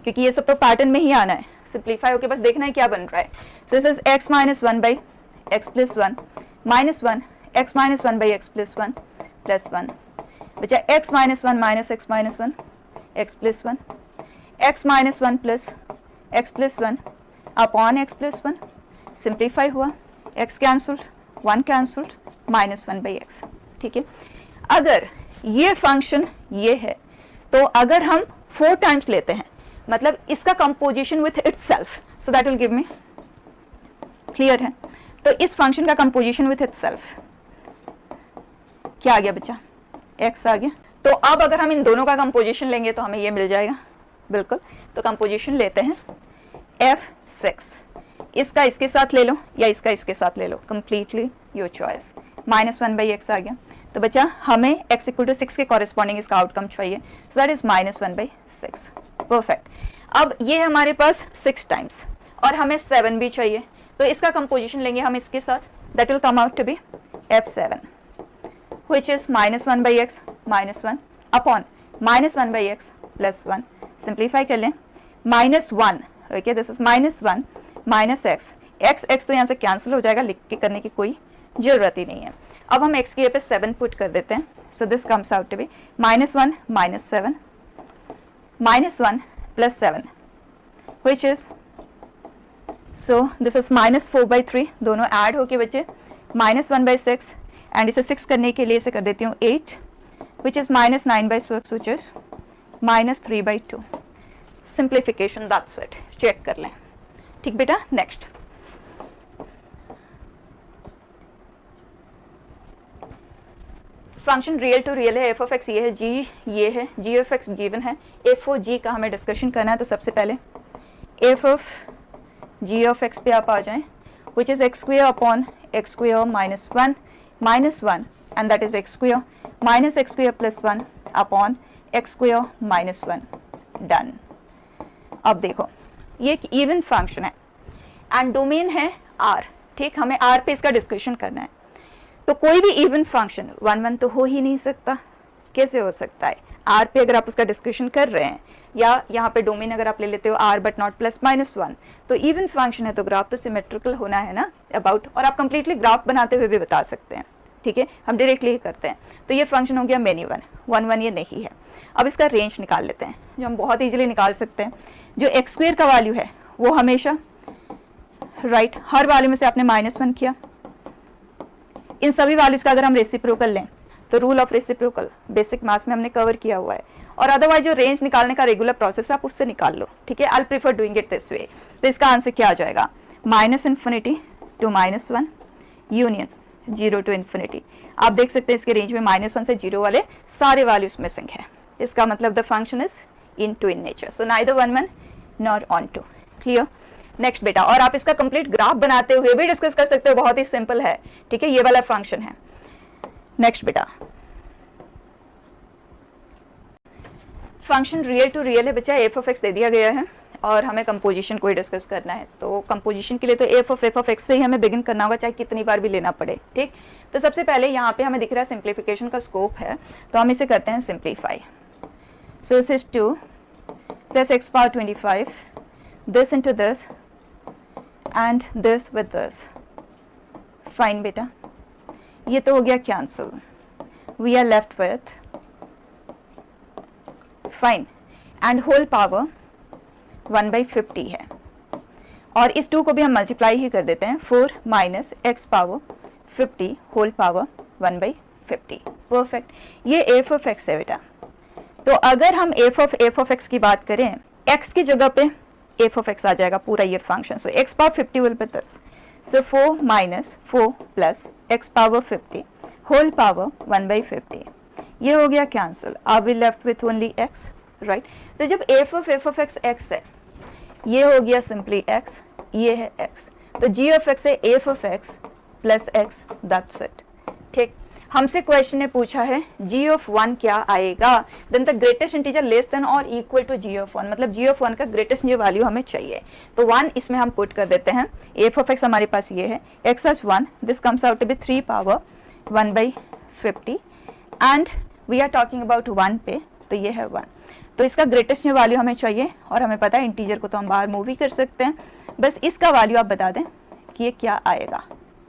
क्योंकि ये सब तो पैटर्न में ही आना है, सिंप्लीफाई होके बस देखना है क्या बन रहा है। सो this is x minus 1 by x plus 1 minus 1 x minus 1 by x plus 1 plus 1, बचा x minus 1 minus x minus 1 x plus 1, x minus 1 plus x plus 1 upon x plus 1, simplify हुआ, x cancelled 1 cancelled minus 1 by x. ठीक है, अगर ये function ये है तो अगर हम 4 टाइम्स लेते हैं मतलब इसका composition with itself, so that will give me, clear है। तो इस फंक्शन का कंपोजिशन विथ इटसेल्फ क्या आ गया बच्चा, x आ गया। तो अब अगर हम इन दोनों का कंपोजिशन लेंगे तो हमें ये मिल जाएगा, बिल्कुल। तो कंपोजिशन लेते हैं f6, इसका इसके साथ ले लो या इसका इसके साथ ले लो, completely your choice. Minus 1 by x आ गया, तो बच्चा हमें x इक्वल टू 6 के कॉरेस्पॉन्डिंग इसका आउटकम चाहिए, सो that is minus 1 by 6, perfect. अब ये है हमारे पास 6 टाइम्स और हमें 7 भी चाहिए, तो इसका कंपोजिशन लेंगे हम इसके साथ, that will come out to be f7 which is minus 1 by x minus 1 upon minus 1 by x plus 1, simplify कर लें, minus 1, okay, this is minus 1 minus x, x तो यहाँ से कैंसिल हो जाएगा, लिख के करने की कोई जरूरत ही नहीं है। अब हम x की जगह पे 7 पुट कर देते हैं, so this comes out to be minus 1 minus 7 minus 1 plus 7 which is, so this is minus 4 by 3, दोनों ऐड होके बचे minus 1 by 6 एंड इसे 6 करने के लिए इसे कर देती हूँ 8 which is minus 9 by 6 which is minus 3 by 2, simplification that's it, check कर लें। ठीक बेटा, next function real to real है, एफ ऑफ एक्स ये है, जी ये है, जी ऑफ एक्स गिवन है, एफ ओ जी का हमें डिस्कशन करना है। तो सबसे पहले F of ji of X पे आप आ जाएं, which is X square upon X square minus 1 minus 1 and that is x square minus x square plus 1 upon x square minus 1, done। अब देखो ये एक इवन फंक्शन है एंड डोमेन है r, ठीक, हमें r पे इसका डिस्कशन करना है। तो कोई भी इवन फंक्शन 1 1 तो हो ही नहीं सकता, कैसे हो सकता है, r पे अगर आप उसका डिस्कशन कर रहे हैं या यहाँ पे डोमेन अगर आप ले लेते हो r but not plus minus 1, तो इवन फंक्शन है तो ग्राफ तो सिमेट्रिकल होना है ना अबाउट, और आप कंप्लीटली ग्राफ बनाते हुए भी बता सकते हैं। ठीक है, हम डायरेक्टली ही करते हैं। तो ये फंक्शन हो गया मेनी 1 1 1 ये नहीं है। अब इसका रेंज निकाल लेते हैं, जो हम बहुत ईजिली निकाल सकते हैं। जो एक्स स्क्वेयर का वैल्यू है वो हमेशा राइट हर वैल्यू में से आपने -1 किया, इन सभी वैल्यूज का अगर हम रेसिप्रोकल लें तो rule of reciprocal basic maths में हमने कवर किया हुआ है, और अदरवाइज जो रेंज निकालने का रेगुलर प्रोसेस है आप उससे निकाल लो। ठीक है, I prefer doing it this way. तो इसका आंसर क्या आ जाएगा, -∞ to -1 यूनियन 0 to इन्फिनिटी। आप देख सकते हैं इसके रेंज में -1 से 0 वाले सारे वैल्यूज मिसिंग है। इसका मतलब the function is into in nature, so neither 1 1 nor onto. Clear? Next बेटा, और आप इसका कंप्लीट ग्राफ बनाते हुए भी डिस्कस कर सकते हो, बहुत ही सिंपल है। ठीक है, ये वाला फंक्शन है। नेक्स्ट बेटा, फंक्शन रियल टू रियल है बच्चा, एफ ऑफ एक्स दे दिया गया है और हमें कंपोजिशन को ही डिस्कस करना है। तो कंपोजिशन के लिए तो एफ ऑफ एक्स से ही हमें बिगिन करना होगा, चाहे कितनी बार भी लेना पड़े। ठीक, तो सबसे पहले यहाँ पे हमें दिख रहा है सिंप्लीफिकेशन का स्कोप है, तो हम इसे करते हैं simplify. So this is 2 plus X power 25, this into this and this with this. Fine बेटा, ये तो हो गया cancel, we are left with fine and whole power 1/50 है, और इस 2 को भी हम मल्टीप्लाई ही कर देते हैं, 4 minus X power 50 whole power 1/50। Perfect, ये एफ ऑफ एक्स है बेटा। तो अगर हम एफ ऑफ एक्स की बात करें, एक्स की जगह पे एफ ऑफ एक्स आ जाएगा पूरा ये function. So X power 50 will be this, so 4 minus 4 plus X power 50 whole power 1/50। ये हो गया cancel, are we left with only X, right. तो जब एफ ऑफ एक्स एक्स है, ये हो गया सिंपली एक्स, ये है एक्स, तो जी ऑफ एक्स है F of x plus x, that's it. ठीक, हमसे क्वेश्चन ने पूछा है जी ऑफ 1 क्या आएगा, then the greatest integer less than और इक्वल टू जी ऑफ 1, मतलब जी ऑफ 1 का ग्रेटेस्ट जो वैल्यू हमें चाहिए, तो 1 इसमें हम पुट कर देते हैं। एफ ऑफ एक्स हमारे पास ये है, X as 1, this comes out to be 3 power 1/50 and we are talking about 1 पे, तो ये है 1। तो इसका ग्रेटेस्ट जो वैल्यू हमें चाहिए, और हमें पता है इंटीजर को तो हम बाहर मूव ही कर सकते हैं, बस इसका वैल्यू आप बता दें कि ये क्या आएगा।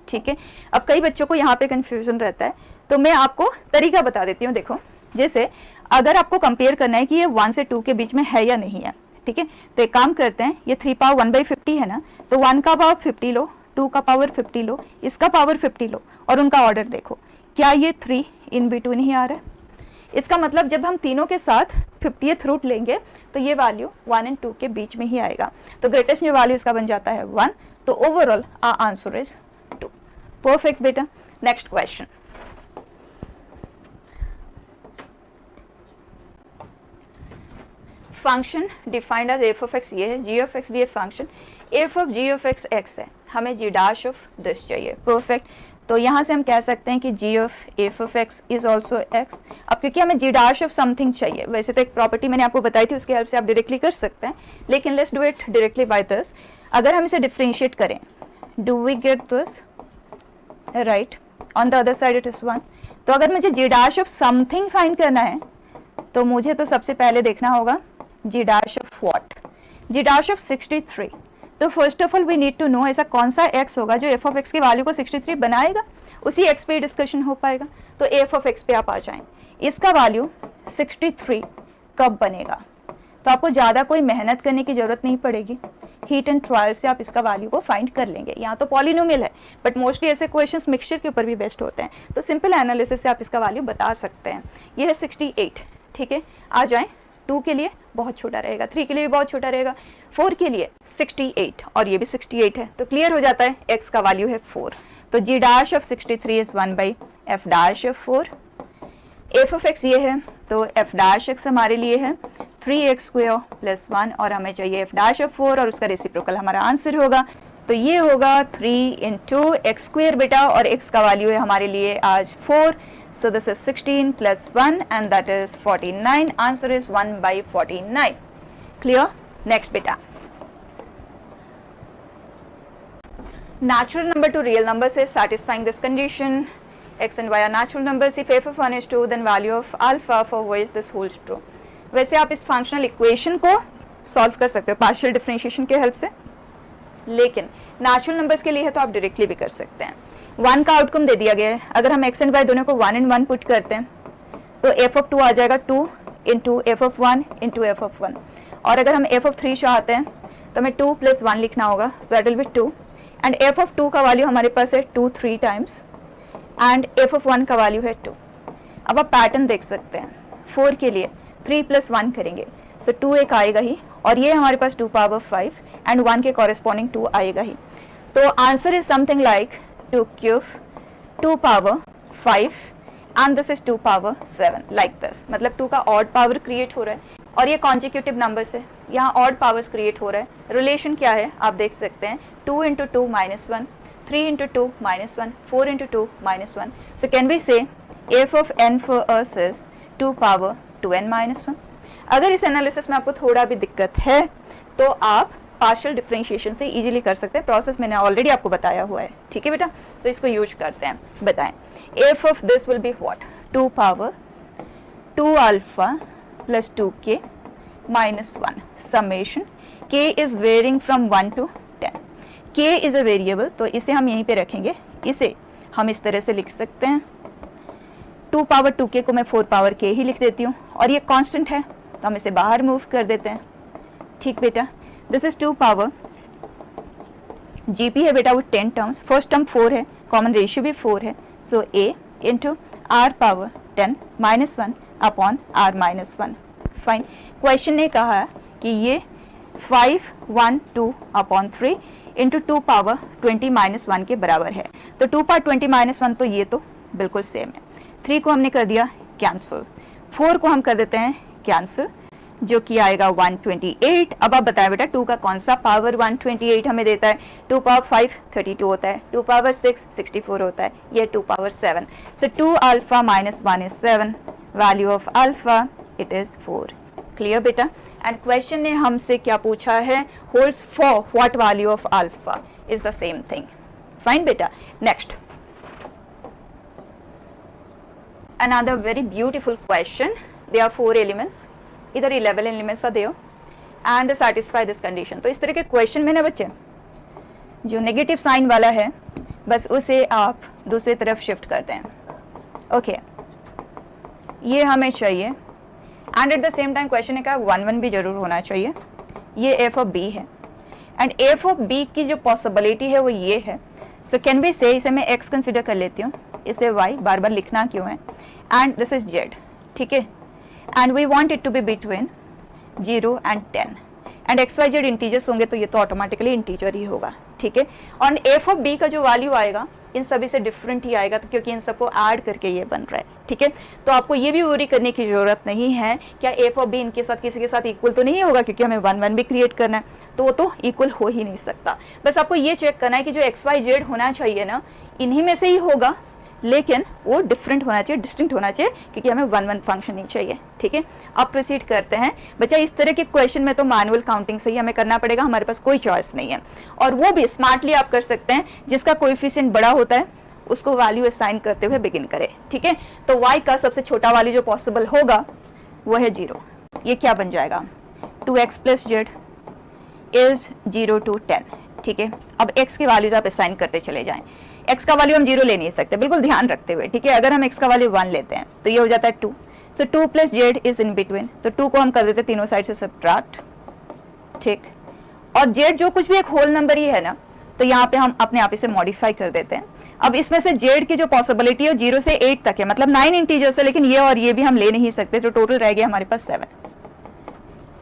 ठीक है, अब कई बच्चों को यहाँ पे कंफ्यूजन रहता है, तो मैं आपको तरीका बता देती हूँ। देखो, जैसे अगर आपको कंपेयर करना है कि ये 1 से 2 के बीच में है या नहीं है, ठीक है, तो एक काम करते हैं, ये 3 पावर 1/50 है ना, तो 1 का पावर 50 लो, 2 का पावर 50 लो, इसका पावर 50 लो, और उनका ऑर्डर देखो, क्या ये 3 इन बिटवीन ही आ रहा है? इसका मतलब जब हम तीनों के साथ 50th रूट लेंगे तो ये वैल्यू 1 और 2 के बीच में ही आएगा, तो ग्रेटेस्ट जो वैल्यू इसका बन जाता है 1, तो overall our answer is 2। Perfect बेटा। Next question, function defined as f of x ये है, जी ऑफ एक्स भी है function, f of ji of x x है, हमें जी डैश ऑफ दिस चाहिए। परफेक्ट, तो यहाँ से हम कह सकते हैं कि g of f of x is also x. अब क्योंकि हमें जी डैश ऑफ समथिंग चाहिए, वैसे तो एक प्रॉपर्टी मैंने आपको बताई थी, उसकी हेल्प से आप डायरेक्टली कर सकते हैं, लेकिन let's do it directly by this. अगर हम इसे डिफ्रेंशिएट करें, do we get this, right, on the other side it is 1। तो अगर मुझे g dash of something find करना है, तो मुझे तो सबसे पहले देखना होगा g dash of what, g dash of 63। तो first of all we need to know ऐसा कौन सा x होगा जो एफ ऑफ एक्स की वैल्यू को 63 बनाएगा, उसी x पे डिस्कशन हो पाएगा। तो एफ ऑफ एक्स पे आप आ जाएं, इसका वैल्यू 63 कब बनेगा, तो आपको ज़्यादा कोई मेहनत करने की ज़रूरत नहीं पड़ेगी, हीट एंड ट्रायल से आप इसका वैल्यू को फाइंड कर लेंगे। यहाँ तो पॉलिनोमियल है, बट मोस्टली ऐसे क्वेश्चंस मिक्सचर के ऊपर भी बेस्ट होते हैं, तो सिंपल एनालिसिस से आप इसका वैल्यू बता सकते हैं। ये है 68, ठीक है, आ जाएं। 2 के लिए बहुत छोटा रहेगा, 3 के लिए भी बहुत छोटा रहेगा, 4 के लिए 68, और ये भी 68 है, तो क्लियर हो जाता है x का वैल्यू है 4। तो g dash of 63 is 1/f dash of 4। f of x ये है, तो f डैश x हमारे लिए है 3x स्क्वायर प्लस 1, और हमें चाहिए f डैश ऑफ 4, और उसका रेसिप्रोकल हमारा आंसर होगा, तो ये होगा 3 इंटू एक्स स्क्वायर बेटा, और x का वैल्यू है हमारे लिए आज 4। So this is 16 plus 1 and that is 49. Answer is 1/49. Clear? Next beta. Natural number to real number is satisfying this condition. X and Y are natural numbers. If f of 1 is 2, then value of alpha for which this holds true. वैसे आप इस functional equation को solve कर सकते हो partial differentiation के help से, लेकिन natural numbers के लिए है तो आप directly भी कर सकते हैं। 1 का आउटकम दे दिया गया है, अगर हम x एंड y दोनों को 1 and 1 पुट करते हैं तो f of 2 आ जाएगा 2 into F of 1 into F of 1, और अगर हम f of 3 चाहते हैं तो हमें 2 + 1 लिखना होगा, so that will be 2, and f of 2 का वैल्यू हमारे पास है 2 3 टाइम्स, एंड f of 1 का वैल्यू है 2। अब आप पैटर्न देख सकते हैं, 4 के लिए 3 + 1 करेंगे, सो 2 एक आएगा ही, और ये हमारे पास 2 पावर 5 एंड 1 के कॉरेस्पॉन्डिंग 2 आएगा ही। तो answer is something like 2 cube 2 power 5 and this is 2 power 7 like this. मतलब 2 का ऑड पावर क्रिएट हो रहा है और ये कॉन्जिक्यूटिव नंबर्स है, यहाँ ऑड पावर्स क्रिएट हो रहा है। रिलेशन क्या है आप देख सकते हैं, 2 into 2 -1, 3 into 2 -1, 4 into 2 -1। So can we say f of n for us is 2 power 2n -1। अगर इस एनालिसिस में आपको थोड़ा भी दिक्कत है तो आप पार्शियल डिफरेंशिएशन से इजीली कर सकते हैं। प्रोसेस मैंने ऑलरेडी आपको बताया हुआ है, ठीक है बेटा। तो इसको यूज करते हैं, बताएं। f of this will be what, 2 power 2 alpha plus 2k -1 summation k is varying from 1 to 10। k is a variable, तो इसे हम यहीं पे रखेंगे। इसे हम इस तरह से लिख सकते हैं, 2 पावर 2k को मैं 4 पावर k ही लिख देती हूँ और ये कांस्टेंट है तो हम इसे बाहर मूव कर देते हैं। ठीक बेटा, दिस इज 2 पावर gp है बेटा वो 10 टर्म्स, फर्स्ट टर्म 4 है, कॉमन रेशियो भी 4 है। So a into R power 10 -1 upon r -1। Fine. Question ने कहा है कि ये 512 अपॉन 3 इंटू 2 पावर 20 -1 के बराबर है। तो 2 पावर 20 -1 तो ये तो बिल्कुल सेम है। 3 को हमने कर दिया कैंसिल, 4 को हम कर देते हैं कैंसिल, जो कि आएगा 128। अब आप बताएं बेटा 2 का कौन सा पावर 128 हमें देता है? 2 पावर 5 32 होता है, 2 पावर 6 64 होता है, ये 2 पावर 7। सो 2 alpha -1 is 7, value of alpha it is 4। Clear बेटा? एंड क्वेश्चन ने हमसे क्या पूछा है? Holds for what value of alpha is the same thing. Fine बेटा। Next, another very beautiful question. There are 4 elements, इधर 11 elements are there and satisfy this condition। तो इस तरह के क्वेश्चन में ना बच्चे जो नेगेटिव साइन वाला है बस उसे आप दूसरी तरफ शिफ्ट करते हैं। ओके, ये हमें चाहिए and at the same time question ने कहा 1 1 भी जरूर होना चाहिए। ये एफ ऑफ बी है एंड एफ ऑफ बी की जो पॉसिबिलिटी है वो ये है। सो कैन बी से, इसे मैं एक्स कंसिडर कर लेती हूँ, इसे वाई बार बार लिखना क्यों है, एंड दिस इज जेड। ठीक है, and we want it to be between 0 and 10 and X Y Z integers होंगे तो ये तो ऑटोमेटिकली इंटीजर ही होगा। ठीक है, और एफ ऑफ बी का जो वैल्यू आएगा इन सभी से डिफरेंट ही आएगा, तो क्योंकि इन सबको ऐड करके ये बन रहा है। ठीक है, तो आपको ये भी वरी करने की जरूरत नहीं है क्या एफ ऑफ बी इनके साथ किसी के साथ इक्वल तो नहीं होगा, क्योंकि हमें 1 1 भी क्रिएट करना है तो वो तो इक्वल हो ही नहीं सकता। बस आपको ये चेक करना है कि जो एक्स वाई जेड होना चाहिए ना इन्हीं में से ही होगा, लेकिन वो डिफरेंट होना चाहिए, डिस्टिंक्ट होना चाहिए, क्योंकि हमें 1 1 फंक्शन नहीं चाहिए। ठीक है, अब प्रोसीड करते हैं बच्चा। इस तरह के क्वेश्चन में तो मैनुअल काउंटिंग से ही हमें करना पड़ेगा, हमारे पास कोई चॉइस नहीं है, और वो भी स्मार्टली आप कर सकते हैं। जिसका कोएफिशिएंट बड़ा होता है उसको वैल्यू असाइन करते हुए बिगिन करें। ठीक है, तो y का सबसे छोटा वैल्यू जो पॉसिबल होगा वो है 0। ये क्या बन जाएगा? 2x plus Z is 0 to 10। ठीक है, अब x की वैल्यूज आप असाइन करते चले जाएं। x का वैल्यू हम 0 ले नहीं सकते, बिल्कुल ध्यान रखते हुए। ठीक है, अगर हम x का वैल्यू 1 लेते हैं तो ये हो जाता है 2। सो 2 plus Z is in between, तो 2 को हम कर देते हैं तीनों साइड से सब्ट्रैक्ट। ठीक, और जेड जो कुछ भी एक होल नंबर ही है ना, तो यहाँ पे हम अपने आप इसे मॉडिफाई कर देते हैं। अब इसमें से जेड की जो पॉसिबिलिटी है 0 से 8 तक है, मतलब 9 इंटीजर्स है, लेकिन ये और ये भी हम ले नहीं सकते, तो टोटल रह गया हमारे पास 7।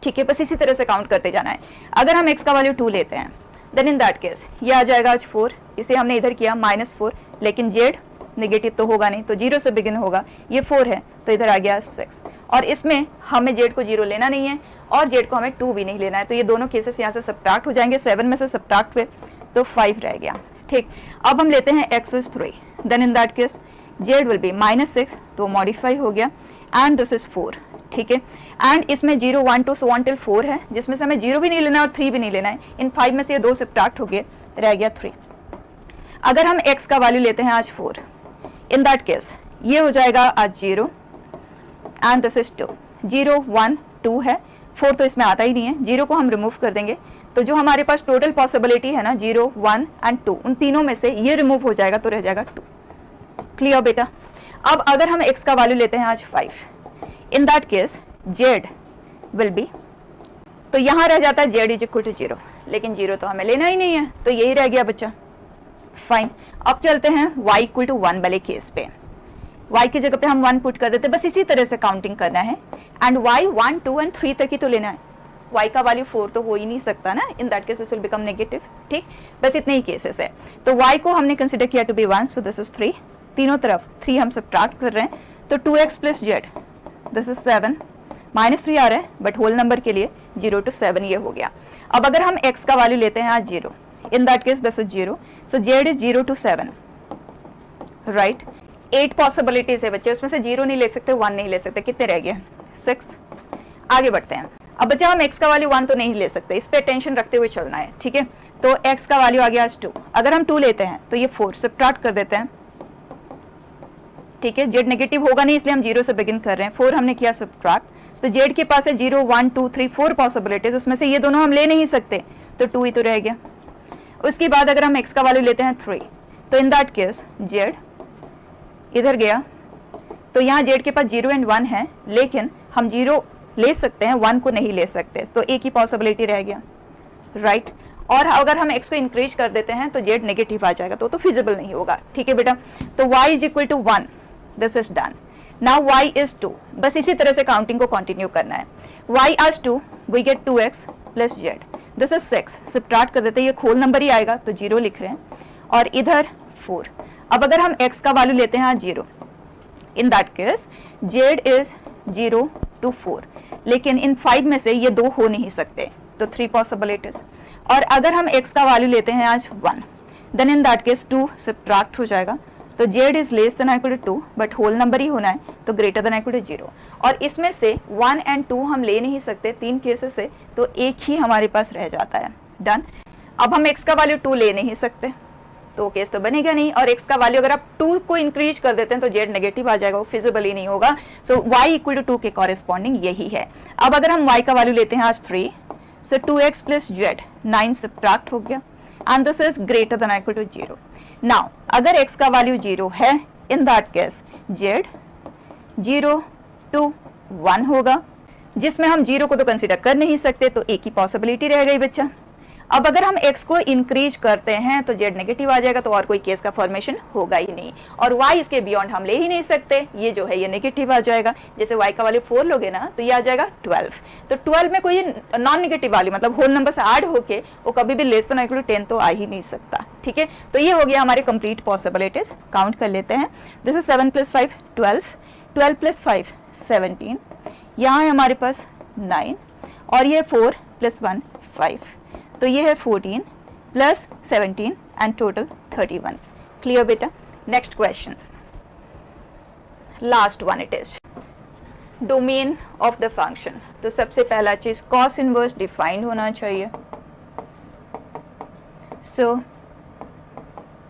ठीक है, बस इसी तरह से काउंट करते जाना है। अगर हम x का वैल्यू 2 लेते हैं देन इन दैट केस ये आ जाएगा आज 4, इसे हमने इधर किया -4, लेकिन जेड नेगेटिव तो होगा नहीं, तो 0 से बिगिन होगा, ये 4 है तो इधर आ गया 6, और इसमें हमें जेड को 0 लेना नहीं है और जेड को हमें 2 भी नहीं लेना है, तो ये दोनों केसेस यहाँ से सब्ट्रैक्ट हो जाएंगे। 7 में से सब्ट्रैक्ट हुए तो 5 रह गया। ठीक, अब हम लेते हैं x is 3, then in that case Z will be -6, तो मॉडिफाई हो गया, एंड दिस इज 4। ठीक है, एंड इसमें 0 1 2 सो ऑन टिल 4 है, जिसमें से हमें 0 भी नहीं लेना और 3 भी नहीं लेना है। इन 5 में से ये 2 सब्ट्रैक्ट हो गए, रह गया 3। अगर हम x का वैल्यू लेते हैं आज 4, इन दैट केस ये हो जाएगा आज 0 एंड दिस इज 2। 0 1 2 है, 4 तो इसमें आता ही नहीं है, 0 को हम रिमूव कर देंगे, तो जो हमारे पास टोटल पॉसिबिलिटी है ना 0 1 एंड 2, उन तीनों में से ये रिमूव हो जाएगा तो रह जाएगा 2। क्लियर बेटा? अब अगर हम x का वैल्यू लेते हैं आज 5, इन that case z will be, तो यहां रह जाता है z इज इक्वल टू 0, लेकिन 0 तो हमें लेना ही नहीं है, तो यही रह गया बच्चा। फाइन, अब चलते हैं y इक्वल टू 1 वाले केस पे। y की जगह पे हम 1 पुट कर देते, बस इसी तरह से काउंटिंग करना है, एंड y 1 2 एंड 3 तक ही तो लेना है। y का वैल्यू 4 तो हो ही नहीं सकता ना, इन that case this will become negative. ठीक, बस इतने ही केसेस है। तो y को हमने कंसीडर किया to be 1, so this is 3, तीनों तरफ 3 हम सब्ट्रैक्ट कर रहे हैं, तो 2x plus Z, this is 7, -3 आ रहा है बट होल नंबर के लिए 0 to 7 ये हो गया। अब अगर हम x का वैल्यू लेते हैं आज 0, इन that case this is 0, so Z is 0 to 7, right. 8 possibilities है बच्चे, उसमें से 0 नहीं ले सकते, 1 नहीं ले सकते, कितने रह गए? 6। आगे बढ़ते हैं। अब बच्चे हम x का वैल्यू 1 तो नहीं ले सकते, इस पे टेंशन रखते हुए चलना है, ठीक है। तो x का वैल्यू आ गया आज 2, अगर हम 2 लेते हैं तो ये 4 सब्ट्रैक्ट कर देते हैं, ठीक है। जेड नेगेटिव होगा नहीं इसलिए हम 0 से बिगिन कर रहे हैं, 4 हमने किया सब्ट्रैक्ट, तो जेड के पास है 0 1 2 3 4 पॉसिबिलिटीज, उसमें से ये दोनों हम ले नहीं सकते, तो 2 ही तो रह गया। उसके बाद अगर हम x का वैल्यू लेते हैं 3, तो इन दैट केस जेड इधर गया, तो यहाँ जेड के पास 0 एंड 1 है, लेकिन हम 0 ले सकते हैं, 1 को नहीं ले सकते, तो एक ही पॉसिबिलिटी रह गया, राइट। और अगर हम x को इंक्रीज कर देते हैं तो जेड नेगेटिव आ जाएगा, तो फिजिबल नहीं होगा, ठीक है बेटा। तो y is equal to 1, this is done. Now y is 2, बस इसी तरह से काउंटिंग को कंटिन्यू करना है। y आज 2, we get 2x plus Z, this is 6, subtract कर देते हैं, ये होल नंबर ही आएगा तो 0 लिख रहे हैं, और इधर 4। अब अगर हम x का वैल्यू लेते हैं आज 0, इन that case Z is 0 to 4, लेकिन इन 5 में से ये 2 हो नहीं सकते, तो 3 पॉसिबिलिटीज। और अगर हम x का वैल्यू लेते हैं आज 1, then in that case 2 subtract हो जाएगा, तो z is less than equal to 2, but whole number ही होना है, तो ग्रेटर देन इक्वल टू 0। और इसमें से 1 एंड 2 हम ले नहीं सकते 3 केसेस से, तो एक ही हमारे पास रह जाता है, डन। अब हम x का वैल्यू 2 ले नहीं सकते, तो केस तो बनेगा नहीं, और x का वैल्यू अगर आप 2 को इंक्रीज कर देते हैं तो z नेगेटिव आ जाएगा, वो फिजिबल ही नहीं होगा, सो y इक्वल टू 2 के कॉरेस्पॉन्डिंग यही है। अब अगर हम y का वैल्यू लेते हैं आज 3, सो 2x प्लस जेड, 9 सब्ट्रैक्ट हो गया, and this is greater than equal to 0। Now अगर x का वैल्यू 0 है, in that case z 0 to 1 होगा, जिसमें हम 0 को तो कंसीडर कर नहीं सकते, तो एक ही पॉसिबिलिटी रह गई बच्चा। अब अगर हम x को इंक्रीज करते हैं तो z नेगेटिव आ जाएगा, तो और कोई केस का फॉर्मेशन होगा ही नहीं, और y इसके बियॉन्ड हम ले ही नहीं सकते, ये जो है ये नेगेटिव आ जाएगा। जैसे y का वैल्यू 4 लोगे ना तो ये आ जाएगा 12, तो 12 में कोई नॉन नेगेटिव वैल्यू मतलब होल नंबर से ऐड होके वो कभी भी लेस देन इक्वल टू 10 तो आ ही नहीं सकता, ठीक है। तो ये हो गया हमारे कंप्लीट पॉसिबिलिटीज, काउंट कर लेते हैं। दिस इज 7 प्लस 5 12, 12 प्लस 5 17, यहाँ है हमारे पास 9, और ये 4 प्लस 1 5, तो ये है 14 प्लस 17 एंड टोटल 31। क्लियर बेटा। Next question, last one it is domain of the function. तो सबसे पहला चीज कॉस इनवर्स डिफाइंड होना चाहिए, so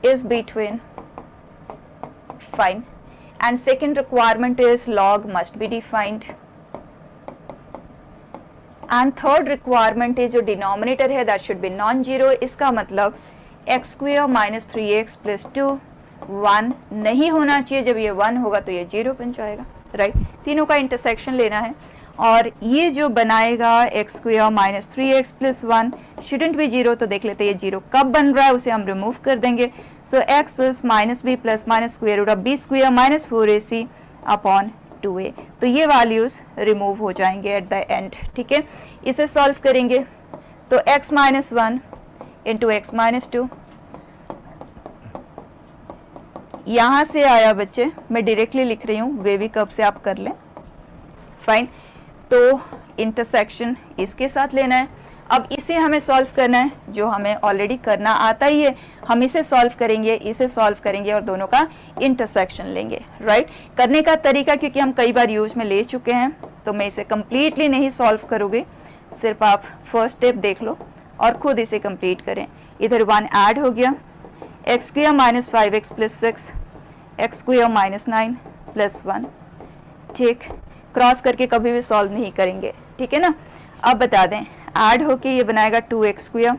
is between, fine, and second requirement is log must be defined, and third requirement is जो denominator है that should B non zero. इसका मतलब x square minus 3x plus 2 1 नहीं होना चाहिए, जब ये 1 होगा तो ये 0 बन जाएगा, राइट। तीनों का इंटरसेक्शन लेना है, और ये जो बनाएगा x square minus 3x plus 1 shouldn't be 0, तो देख लेते हैं ये 0 कब बन रहा है, उसे हम रिमूव कर देंगे। So x is minus b plus minus square root of b square minus 4ac upon 2a, तो ये वैल्यूज रिमूव हो जाएंगे एट द एंड, ठीक है। इसे सॉल्व करेंगे तो x minus 1 into x minus 2, यहां से आया बच्चे, मैं डायरेक्टली लिख रही हूँ, वेवी कर्व से आप कर लें, फाइन। तो इंटरसेक्शन इसके साथ लेना है। अब इसे हमें सॉल्व करना है, जो हमें ऑलरेडी करना आता ही है, हम इसे सॉल्व करेंगे, इसे सॉल्व करेंगे और दोनों का इंटरसेक्शन लेंगे, राइट। करने का तरीका क्योंकि हम कई बार यूज में ले चुके हैं, तो मैं इसे कंप्लीटली नहीं सॉल्व करूँगी, सिर्फ आप फर्स्ट स्टेप देख लो और खुद इसे कंप्लीट करें। इधर 1 ऐड हो गया, x square minus 5x plus 6, x square minus 9 plus 1, ठीक। क्रॉस करके कभी भी सॉल्व नहीं करेंगे, ठीक है ना। अब बता दें, ऐड होके ये बनाएगा 2x square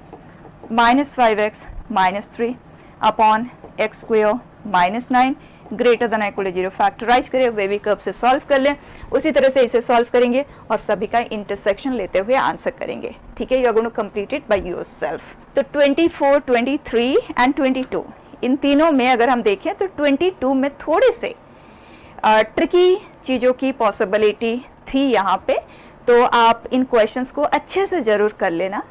minus 5x minus 3 upon X square minus 9 greater than equal to 0। Factorise करें, वेवी कर्व से सॉल्व कर लें, उसी तरह से इसे सॉल्व करेंगे और सभी का इंटरसेक्शन लेते हुए आंसर करेंगे, ठीक है। You are going to complete it by yourself. तो 24, 23 एंड 22, इन तीनों में अगर हम देखें तो 22 में थोड़े से ट्रिकी चीज़ों की पॉसिबिलिटी थी यहाँ पे, तो आप इन क्वेश्चंस को अच्छे से ज़रूर कर लेना।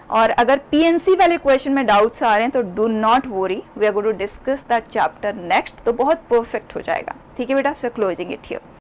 और अगर पीएनसी वाले क्वेश्चन में डाउट्स आ रहे हैं तो do not worry, we are going to discuss that chapter next, तो बहुत परफेक्ट हो जाएगा। ठीक है बेटा, सो क्लोजिंग इट हियर।